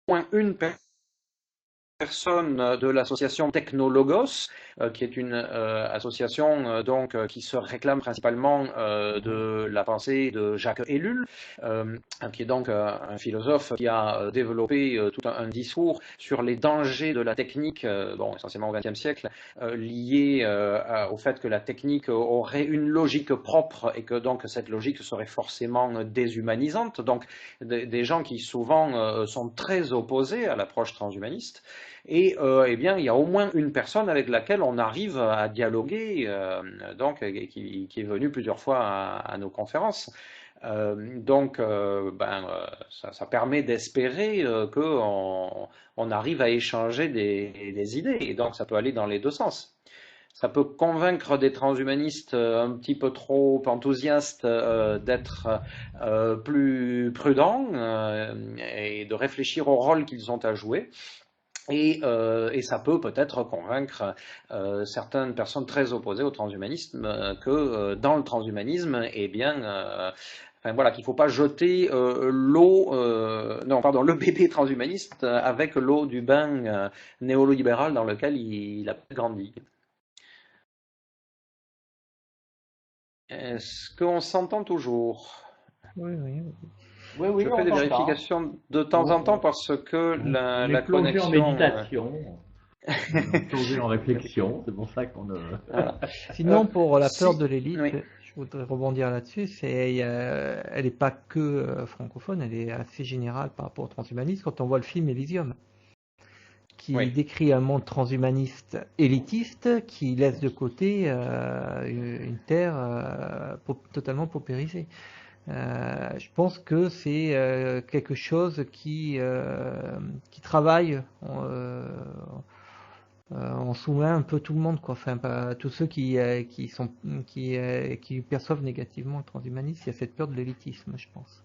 moins une personne de l'association Technologos, qui est une association qui se réclame principalement de la pensée de Jacques Ellul, qui est donc un philosophe qui a développé tout un discours sur les dangers de la technique, essentiellement au XXe siècle, liés au fait que la technique aurait une logique propre et que donc cette logique serait forcément déshumanisante. Donc des gens qui souvent sont très opposés à l'approche transhumaniste. Et eh bien, il y a au moins une personne avec laquelle on arrive à dialoguer, qui est venue plusieurs fois à nos conférences. Ça permet d'espérer qu'on arrive à échanger des idées, et donc ça peut aller dans les deux sens. Ça peut convaincre des transhumanistes un petit peu trop enthousiastes d'être plus prudents et de réfléchir au rôle qu'ils ont à jouer. Et ça peut peut-être convaincre certaines personnes très opposées au transhumanisme que dans le transhumanisme, eh bien, enfin voilà, qu'il ne faut pas jeter le bébé transhumaniste avec l'eau du bain néolibéral dans lequel il a grandi. Est-ce qu'on s'entend toujours? Oui, oui. Oui, oui, Je on fais des t'entend. vérifications de temps en temps parce que On la est plongé en connexion. méditation, on est plongé en réflexion, c'est pour ça qu'on Voilà. Sinon, pour la peur Si, de l'élite, oui, je voudrais rebondir là-dessus, elle n'est pas que francophone, elle est assez générale par rapport au transhumanisme. Quand on voit le film Elysium, qui oui. décrit un monde transhumaniste élitiste qui laisse de côté une terre totalement paupérisée. Je pense que c'est quelque chose qui travaille en sous-main un peu tout le monde, quoi. Enfin, pas tous ceux qui perçoivent négativement le transhumanisme. Il y a cette peur de l'élitisme, je pense.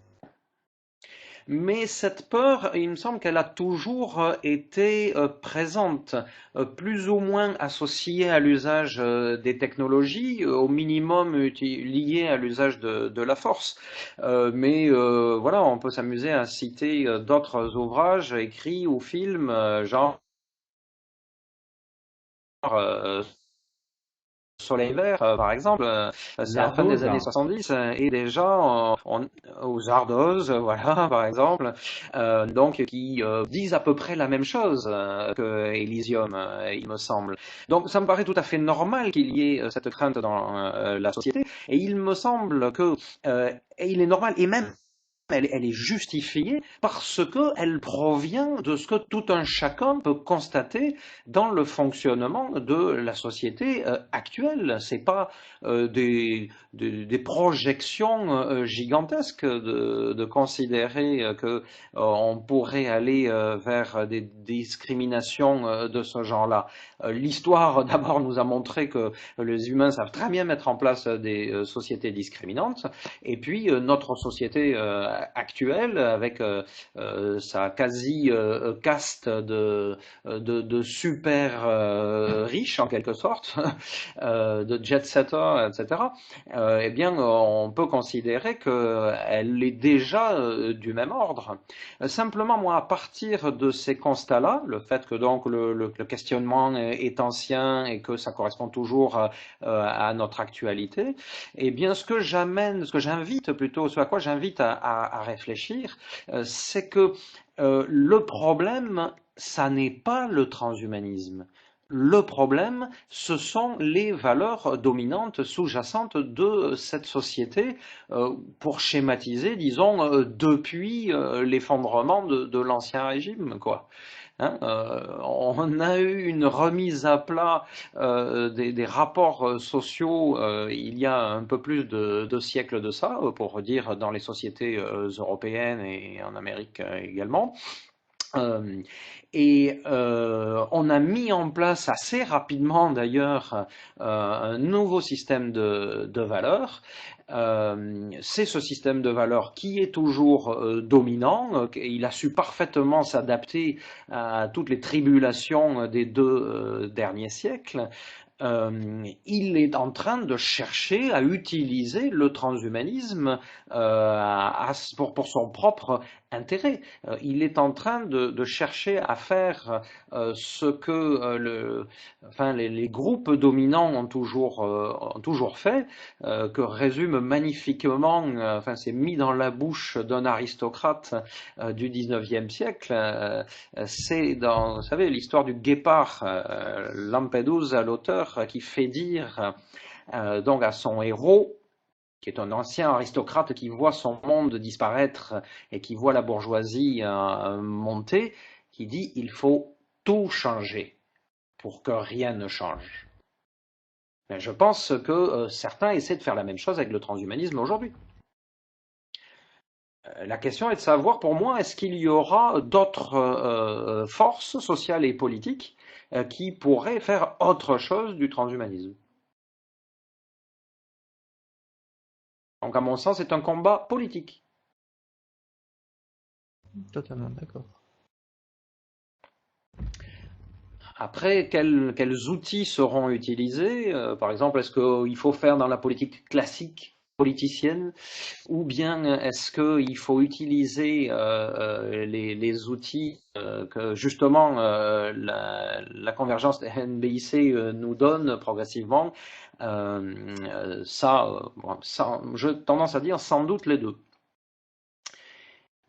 Mais cette peur, il me semble qu'elle a toujours été présente, plus ou moins associée à l'usage des technologies, au minimum liée à l'usage de la force. Mais voilà, on peut s'amuser à citer d'autres ouvrages écrits ou films, genre Soleil Vert, par exemple, c'est la fin des Zardoz, années 70 et déjà aux Ardoz, voilà, par exemple, donc qui disent à peu près la même chose que Elysium, il me semble. Donc ça me paraît tout à fait normal qu'il y ait cette crainte dans la société et il me semble que et il est normal et même elle est justifiée parce qu'elle provient de ce que tout un chacun peut constater dans le fonctionnement de la société actuelle. C'est pas des projections gigantesques de considérer que on pourrait aller vers des discriminations de ce genre-là. L'histoire d'abord nous a montré que les humains savent très bien mettre en place des sociétés discriminantes. Et puis notre société actuelle, avec sa quasi caste de super riches en quelque sorte, de jet-setters, etc. Eh bien, on peut considérer qu'elle est déjà du même ordre. Simplement, moi, à partir de ces constats-là, le fait que donc le questionnement est ancien et que ça correspond toujours à notre actualité, eh bien, ce que j'invite plutôt, ce à quoi j'invite à réfléchir, c'est que le problème, ça n'est pas le transhumanisme. Le problème, ce sont les valeurs dominantes sous-jacentes de cette société, pour schématiser, disons, depuis l'effondrement de l'ancien régime, quoi. Hein, on a eu une remise à plat des rapports sociaux il y a un peu plus de siècles de ça, pour dire dans les sociétés européennes et en Amérique également. On a mis en place assez rapidement d'ailleurs un nouveau système de valeurs. C'est ce système de valeurs qui est toujours dominant. Il a su parfaitement s'adapter à toutes les tribulations des deux derniers siècles. Il est en train de chercher à utiliser le transhumanisme pour son propre intérêt. Il est en train de chercher à faire ce que les groupes dominants ont toujours fait, que résume magnifiquement, c'est mis dans la bouche d'un aristocrate du 19e siècle. C'est dans, vous savez, l'histoire du guépard, Lampedusa, l'auteur, qui fait dire donc à son héros, qui est un ancien aristocrate qui voit son monde disparaître et qui voit la bourgeoisie monter, qui dit il faut tout changer pour que rien ne change. Mais je pense que certains essaient de faire la même chose avec le transhumanisme aujourd'hui. La question est de savoir, pour moi, est-ce qu'il y aura d'autres forces sociales et politiques qui pourraient faire autre chose du transhumanisme. Donc, à mon sens, c'est un combat politique. Totalement d'accord. Après, quels outils seront utilisés? Par exemple, est-ce qu'il faut faire dans la politique classique politicienne, ou bien est-ce qu'il faut utiliser les outils que justement la convergence des NBIC nous donne progressivement? J'ai tendance à dire sans doute les deux.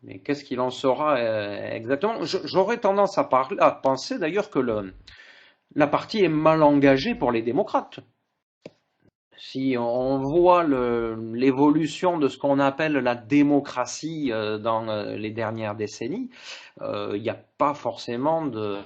Mais qu'est-ce qu'il en sera exactement? J'aurais tendance à penser d'ailleurs que la partie est mal engagée pour les démocrates. Si on voit l'évolution de ce qu'on appelle la démocratie dans les dernières décennies, il n'y a pas forcément de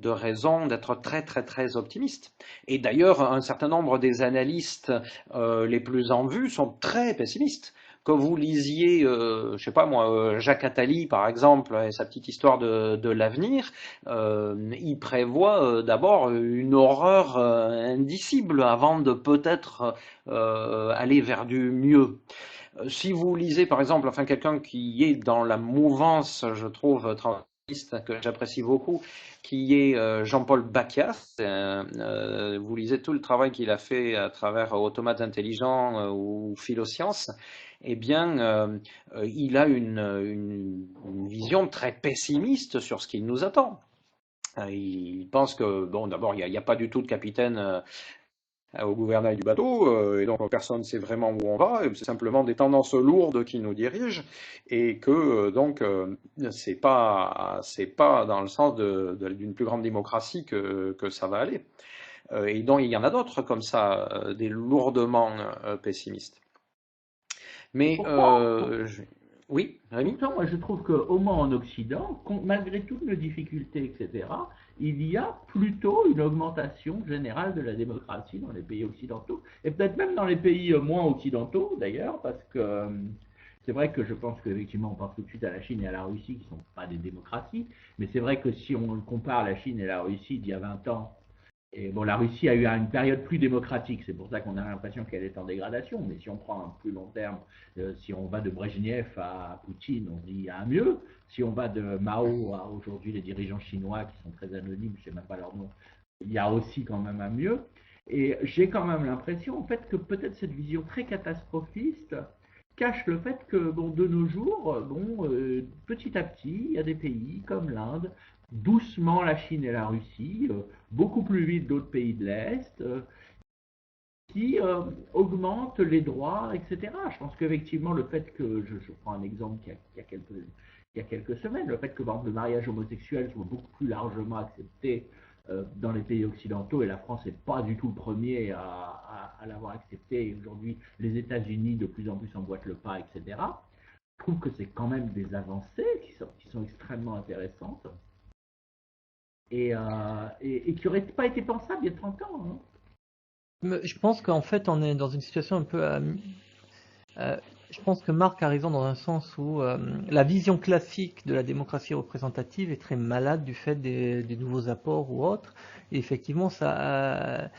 raison d'être très très très optimiste. Et d'ailleurs, un certain nombre des analystes les plus en vue sont très pessimistes. Que vous lisiez, je sais pas moi, Jacques Attali par exemple, et sa petite histoire de l'avenir, il prévoit d'abord une horreur indicible avant de peut-être aller vers du mieux. Si vous lisez par exemple, enfin quelqu'un qui est dans la mouvance, je trouve, que j'apprécie beaucoup, qui est Jean-Paul Bacchias. Vous lisez tout le travail qu'il a fait à travers Automates intelligents ou Philosciences. Eh bien, il a une vision très pessimiste sur ce qui nous attend. Il pense que, bon, d'abord, il n'y a pas du tout de capitaine au gouvernail du bateau, et donc personne ne sait vraiment où on va, c'est simplement des tendances lourdes qui nous dirigent, et que donc c'est pas dans le sens d'une plus grande démocratie que ça va aller. Et donc il y en a d'autres comme ça, des lourdement pessimistes. Mais oui, Rémi? Pourtant, moi, je trouve qu'au moins en Occident, malgré toutes nos difficultés, etc., il y a plutôt une augmentation générale de la démocratie dans les pays occidentaux, et peut-être même dans les pays moins occidentaux, d'ailleurs, parce que c'est vrai que je pense qu'effectivement, on pense tout de suite à la Chine et à la Russie, qui ne sont pas des démocraties, mais c'est vrai que si on compare la Chine et la Russie d'il y a 20 ans, et bon, la Russie a eu une période plus démocratique, c'est pour ça qu'on a l'impression qu'elle est en dégradation, mais si on prend un plus long terme, si on va de Brejnev à Poutine, on dit il y a un mieux. Si on va de Mao à aujourd'hui les dirigeants chinois qui sont très anonymes, je ne sais même pas leur nom, il y a aussi quand même un mieux. Et j'ai quand même l'impression en fait que peut-être cette vision très catastrophiste cache le fait que bon, de nos jours, petit à petit, il y a des pays comme l'Inde, doucement la Chine et la Russie, beaucoup plus vite d'autres pays de l'Est, qui augmentent les droits, etc. Je pense qu'effectivement, le fait que, je prends un exemple il y a quelques semaines, le fait que par exemple, le mariage homosexuel soit beaucoup plus largement accepté dans les pays occidentaux, et la France n'est pas du tout le premier à l'avoir accepté, et aujourd'hui les États-Unis de plus en plus emboîtent le pas, etc. Je trouve que c'est quand même des avancées qui sont extrêmement intéressantes et qui n'auraient pas été pensables il y a 30 ans. Hein. Je pense qu'en fait, on est dans une situation un peu. Je pense que Marc a raison dans un sens où la vision classique de la démocratie représentative est très malade du fait des nouveaux apports ou autres. Et effectivement, ça.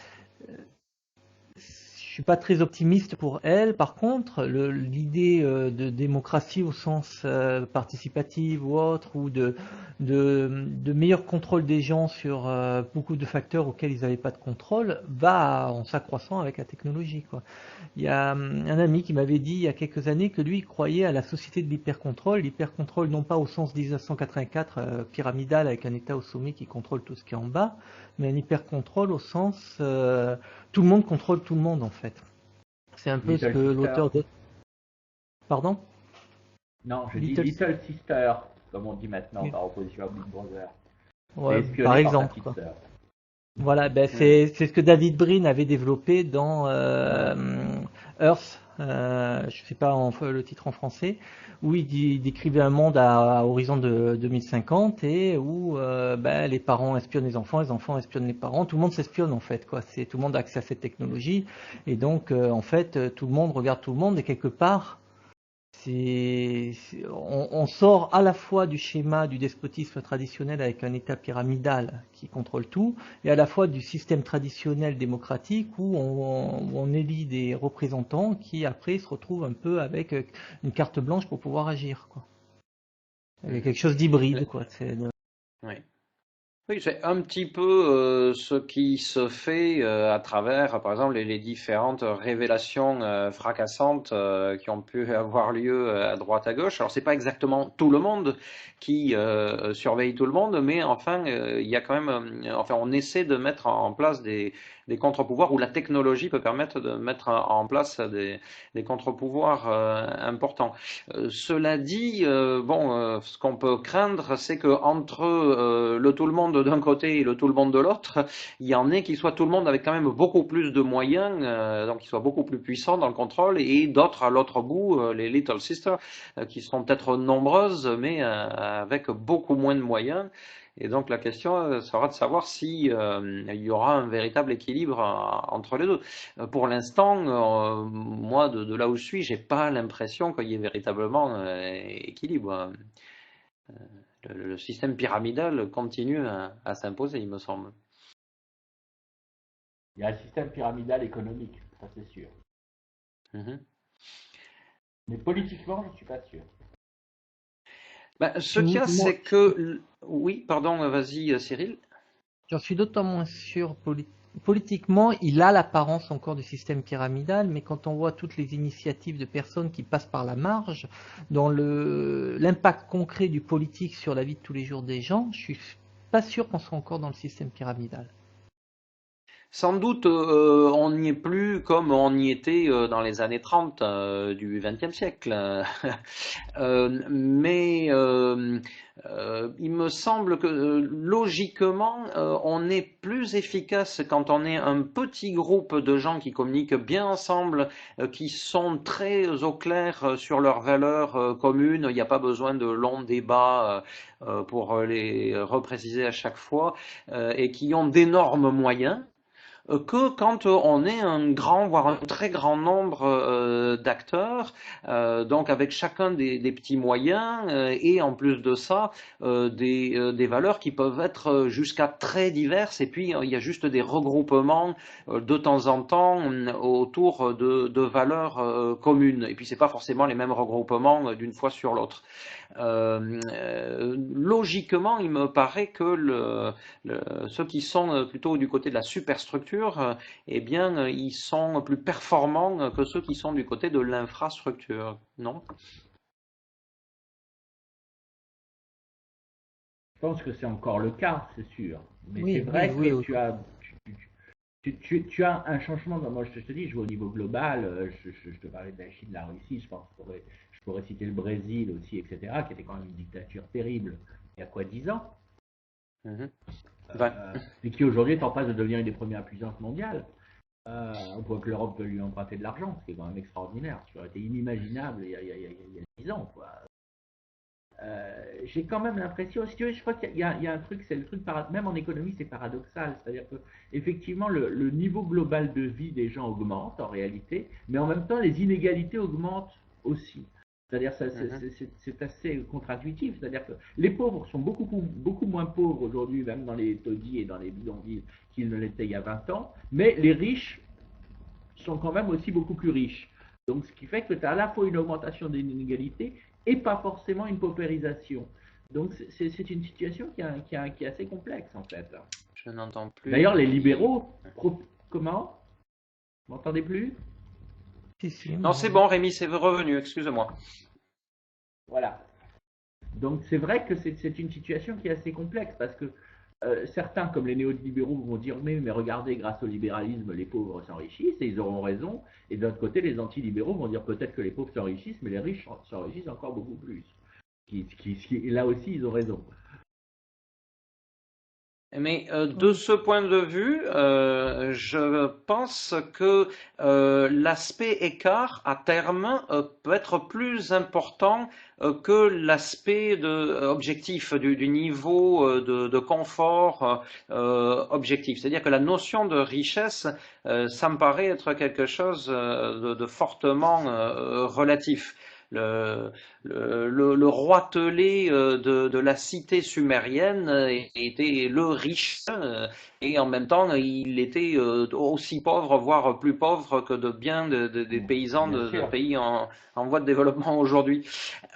Je suis pas très optimiste pour elle. Par contre, l'idée de démocratie au sens participatif ou autre, ou de meilleur contrôle des gens sur beaucoup de facteurs auxquels ils n'avaient pas de contrôle, va en s'accroissant avec la technologie, quoi. Il y a un ami qui m'avait dit il y a quelques années que lui il croyait à la société de l'hypercontrôle non pas au sens 1984 pyramidal avec un État au sommet qui contrôle tout ce qui est en bas, mais un hypercontrôle au sens tout le monde contrôle tout le monde en fait. C'est un peu ce que l'auteur de... Pardon? Non, je dis Little Sister, comme on dit maintenant, par opposition à Big Brother. Ouais, par exemple. Quoi. Voilà, ben c'est ce que David Brin avait développé dans Earth, je sais pas le titre en français, où il décrivait un monde à horizon de 2050 et où les parents espionnent les enfants espionnent les parents, tout le monde s'espionne en fait, quoi. Tout le monde a accès à cette technologie et donc en fait tout le monde regarde tout le monde et quelque part on sort à la fois du schéma du despotisme traditionnel avec un État pyramidal qui contrôle tout, et à la fois du système traditionnel démocratique où on élit des représentants qui après se retrouvent un peu avec une carte blanche pour pouvoir agir, quoi. Il y a quelque chose d'hybride, quoi. Oui. Oui, c'est un petit peu ce qui se fait à travers, par exemple, les différentes révélations fracassantes qui ont pu avoir lieu à droite à gauche. Alors, c'est pas exactement tout le monde qui surveille tout le monde, mais enfin, il y a quand même, enfin, on essaie de mettre en place des contre-pouvoirs où la technologie peut permettre de mettre en place des contre-pouvoirs importants. Cela dit, ce qu'on peut craindre, c'est que entre le tout le monde d'un côté et le tout le monde de l'autre, il y en ait qui soient tout le monde avec quand même beaucoup plus de moyens, donc qui soient beaucoup plus puissants dans le contrôle, et d'autres à l'autre bout, les Little Sisters, qui seront peut-être nombreuses, mais avec beaucoup moins de moyens. Et donc la question sera de savoir si il y aura un véritable équilibre entre les deux. Pour l'instant, moi, de là où je suis, j'ai pas l'impression qu'il y ait véritablement équilibre. Le système pyramidal continue à s'imposer, il me semble. Il y a un système pyramidal économique, ça c'est sûr. Mhm. Mais politiquement, je ne suis pas sûr. Ben, ce qu'il y a, Moi, c'est que... Oui, pardon, vas-y, Cyril. j'en suis d'autant moins sûr. Politiquement, il a l'apparence encore du système pyramidal, mais quand on voit toutes les initiatives de personnes qui passent par la marge, dans l'impact concret du politique sur la vie de tous les jours des gens, je suis pas sûr qu'on soit encore dans le système pyramidal. Sans doute, on n'y est plus comme on y était dans les années 30 du XXe siècle. Mais il me semble que logiquement, on est plus efficace quand on est un petit groupe de gens qui communiquent bien ensemble, qui sont très au clair sur leurs valeurs communes. Il n'y a pas besoin de longs débats pour les repréciser à chaque fois, et qui ont d'énormes moyens que quand on est un grand, voire un très grand nombre d'acteurs, donc avec chacun des petits moyens, et en plus de ça, des valeurs qui peuvent être jusqu'à très diverses, et puis il y a juste des regroupements de temps en temps autour de valeurs communes, et puis c'est pas forcément les mêmes regroupements d'une fois sur l'autre. Logiquement, il me paraît que ceux qui sont plutôt du côté de la superstructure, eh bien, ils sont plus performants que ceux qui sont du côté de l'infrastructure, non? Je pense que c'est encore le cas, c'est sûr. Mais c'est Oui, oui, vrai oui, que oui. tu as un changement. Moi, je te dis, je vois au niveau global. Je te parlais de la Chine, de la Russie. Je pourrais citer le Brésil aussi, etc., qui était quand même une dictature terrible il y a quoi, 10 ans, Mhm. Vingt. et qui aujourd'hui est en passe de devenir une des premières puissances mondiales. On voit que l'Europe peut lui emprunter de l'argent, ce qui est quand même extraordinaire. Ce qui aurait été inimaginable il y a 10 ans, quoi. J'ai quand même l'impression, si tu veux, je crois qu'il y a un truc, c'est le truc, même en économie, c'est paradoxal. C'est-à-dire que, effectivement, le niveau global de vie des gens augmente en réalité, mais en même temps, les inégalités augmentent aussi. C'est-à-dire, c'est assez contre-intuitif. C'est-à-dire que les pauvres sont beaucoup moins pauvres aujourd'hui, même dans les taudis et dans les bidonvilles, qu'ils ne l'étaient il y a 20 ans, mais les riches sont quand même aussi beaucoup plus riches. Donc, ce qui fait que tu as à la fois une augmentation des inégalités et pas forcément une paupérisation. Donc, c'est une situation qui est assez complexe, en fait. Je n'entends plus. D'ailleurs, les libéraux, comment? Vous m'entendez plus? Si, si, Non, moi, c'est bon, Rémi, c'est revenu, excuse-moi. Voilà. Donc, c'est vrai que c'est une situation qui est assez complexe parce que certains, comme les néolibéraux, vont dire mais regardez, grâce au libéralisme, les pauvres s'enrichissent et ils auront raison. Et d'un autre côté, les antilibéraux vont dire peut-être que les pauvres s'enrichissent, mais les riches s'enrichissent encore beaucoup plus. Et là aussi, ils ont raison. Mais de ce point de vue, je pense que l'aspect écart à terme peut être plus important que l'aspect objectif du niveau de confort objectif. C'est-à-dire que la notion de richesse, ça me paraît être quelque chose de fortement relatif. Le, le roitelet de la cité sumérienne était le riche, et en même temps il était aussi pauvre, voire plus pauvre que de bien des paysans Bien de sûr. pays en voie de développement aujourd'hui.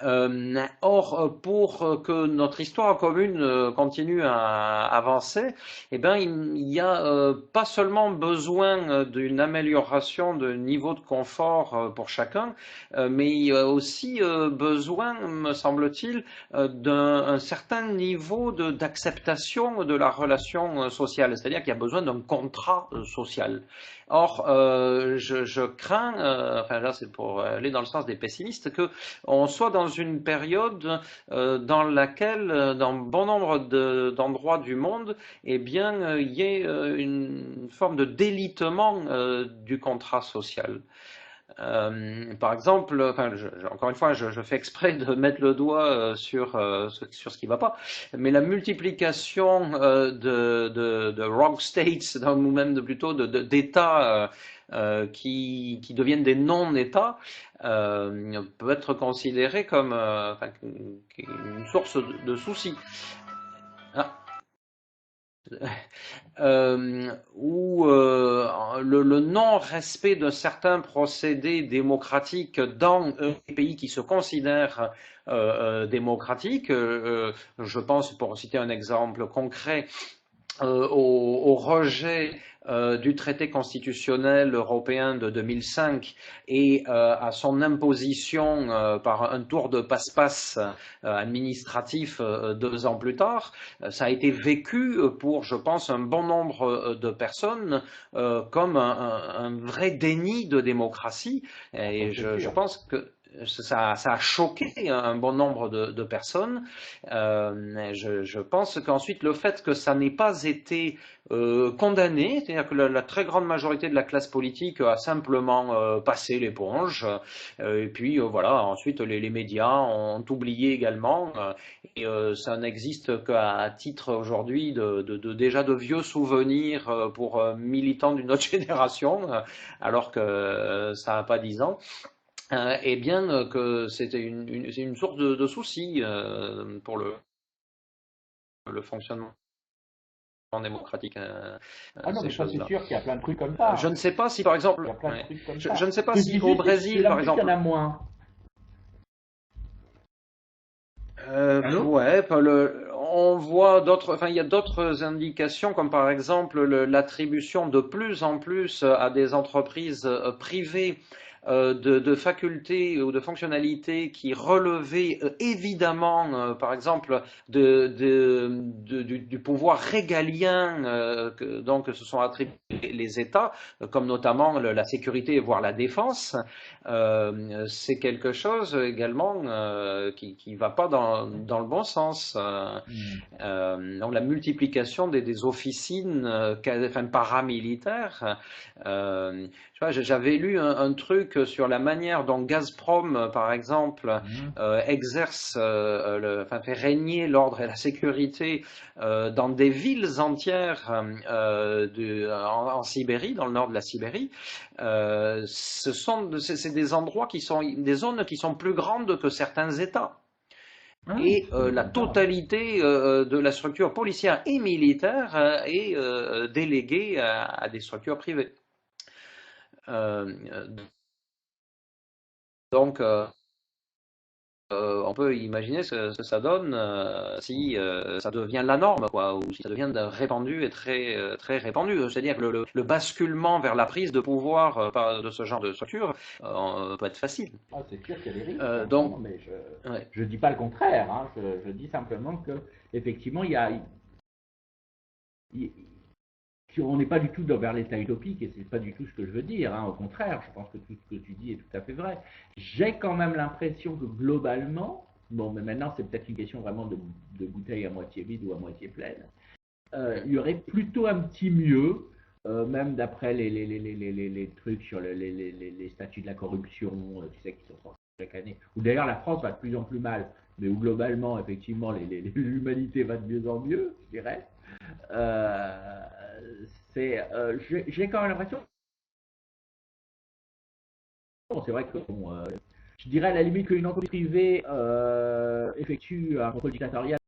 Or, pour que notre histoire commune continue à avancer, eh ben, il y a pas seulement besoin d'une amélioration de niveau de confort pour chacun, mais il y a aussi besoin, me semble-t-il, d'un certain niveau d'acceptation de la relation sociale. C'est-à-dire qu'il y a besoin d'un contrat social. Or, je crains, enfin là c'est pour aller dans le sens des pessimistes, que on soit dans une période dans laquelle, dans bon nombre d'endroits du monde, eh bien, il y ait une forme de délitement du contrat social. Par exemple, enfin, encore une fois, je fais exprès de mettre le doigt sur ce qui ne va pas, mais la multiplication de rogue states, ou même plutôt d'États qui deviennent des non-États, peut être considérée comme enfin, une source de soucis. Ah. Où le non-respect de certains procédés démocratiques dans les pays qui se considèrent démocratiques, je pense, pour citer un exemple concret, au rejet du traité constitutionnel européen de 2005 et à son imposition par un tour de passe-passe administratif 2 ans plus tard, ça a été vécu pour, je pense, un bon nombre de personnes comme un vrai déni de démocratie. Et je pense que ça a choqué un bon nombre de personnes. Je pense qu'ensuite le fait que ça n'ait pas été condamné, c'est-à-dire que la très grande majorité de la classe politique a simplement passé l'éponge, et puis voilà, ensuite les médias ont oublié également, et ça n'existe qu'à titre aujourd'hui déjà de vieux souvenirs pour militants d'une autre génération, alors que ça n'a pas 10 ans. Eh bien que c'était une source de soucis pour le fonctionnement démocratique, Ah non, ces mais ça c'est choses-là. sûr qu'il y a plein de trucs comme ça. Je ne sais pas si, par Il y exemple, a plein de ouais, trucs comme je, ça. je ne sais pas Ce que je si au disais, c'est Brésil, que par plus il y en exemple, a moins. Allô? ouais, on voit d'autres, enfin, il y a d'autres indications, comme par exemple l'attribution de plus en plus à des entreprises privées de facultés ou de fonctionnalités qui relevaient évidemment, par exemple, du pouvoir régalien donc se sont attribués les États, comme notamment la sécurité, voire la défense. C'est quelque chose également qui va pas dans le bon sens. Donc la multiplication des officines enfin, paramilitaires. J'avais lu un truc sur la manière dont Gazprom, par exemple, exerce, enfin, fait régner l'ordre et la sécurité dans des villes entières en Sibérie, dans le nord de la Sibérie. C'est des endroits qui sont des zones qui sont plus grandes que certains États. Et la totalité de la structure policière et militaire est déléguée à des structures privées. Donc, on peut imaginer ce que ça donne si ça devient la norme, quoi, ou si ça devient répandu et très répandu. C'est-à-dire que le basculement vers la prise de pouvoir de ce genre de structure peut être facile. Ah, c'est sûr qu'il y a des risques. Donc, non, mais ouais. je dis pas le contraire. Hein. Je dis simplement que effectivement, on n'est pas du tout vers l'état utopique et c'est pas du tout ce que je veux dire. Hein. Au contraire, je pense que tout ce que tu dis est tout à fait vrai. J'ai quand même l'impression que globalement, bon, mais maintenant c'est peut-être une question vraiment de bouteille à moitié vide ou à moitié pleine. Il y aurait plutôt un petit mieux, même d'après les trucs sur les statuts de la corruption, tu sais, qui sont sortis chaque année. Ou d'ailleurs la France va de plus en plus mal, mais où globalement, effectivement, l'humanité va de mieux en mieux, je dirais. J'ai quand même l'impression. C'est vrai que bon, Je dirais à la limite qu'une entreprise privée effectue un contrôle dictatorial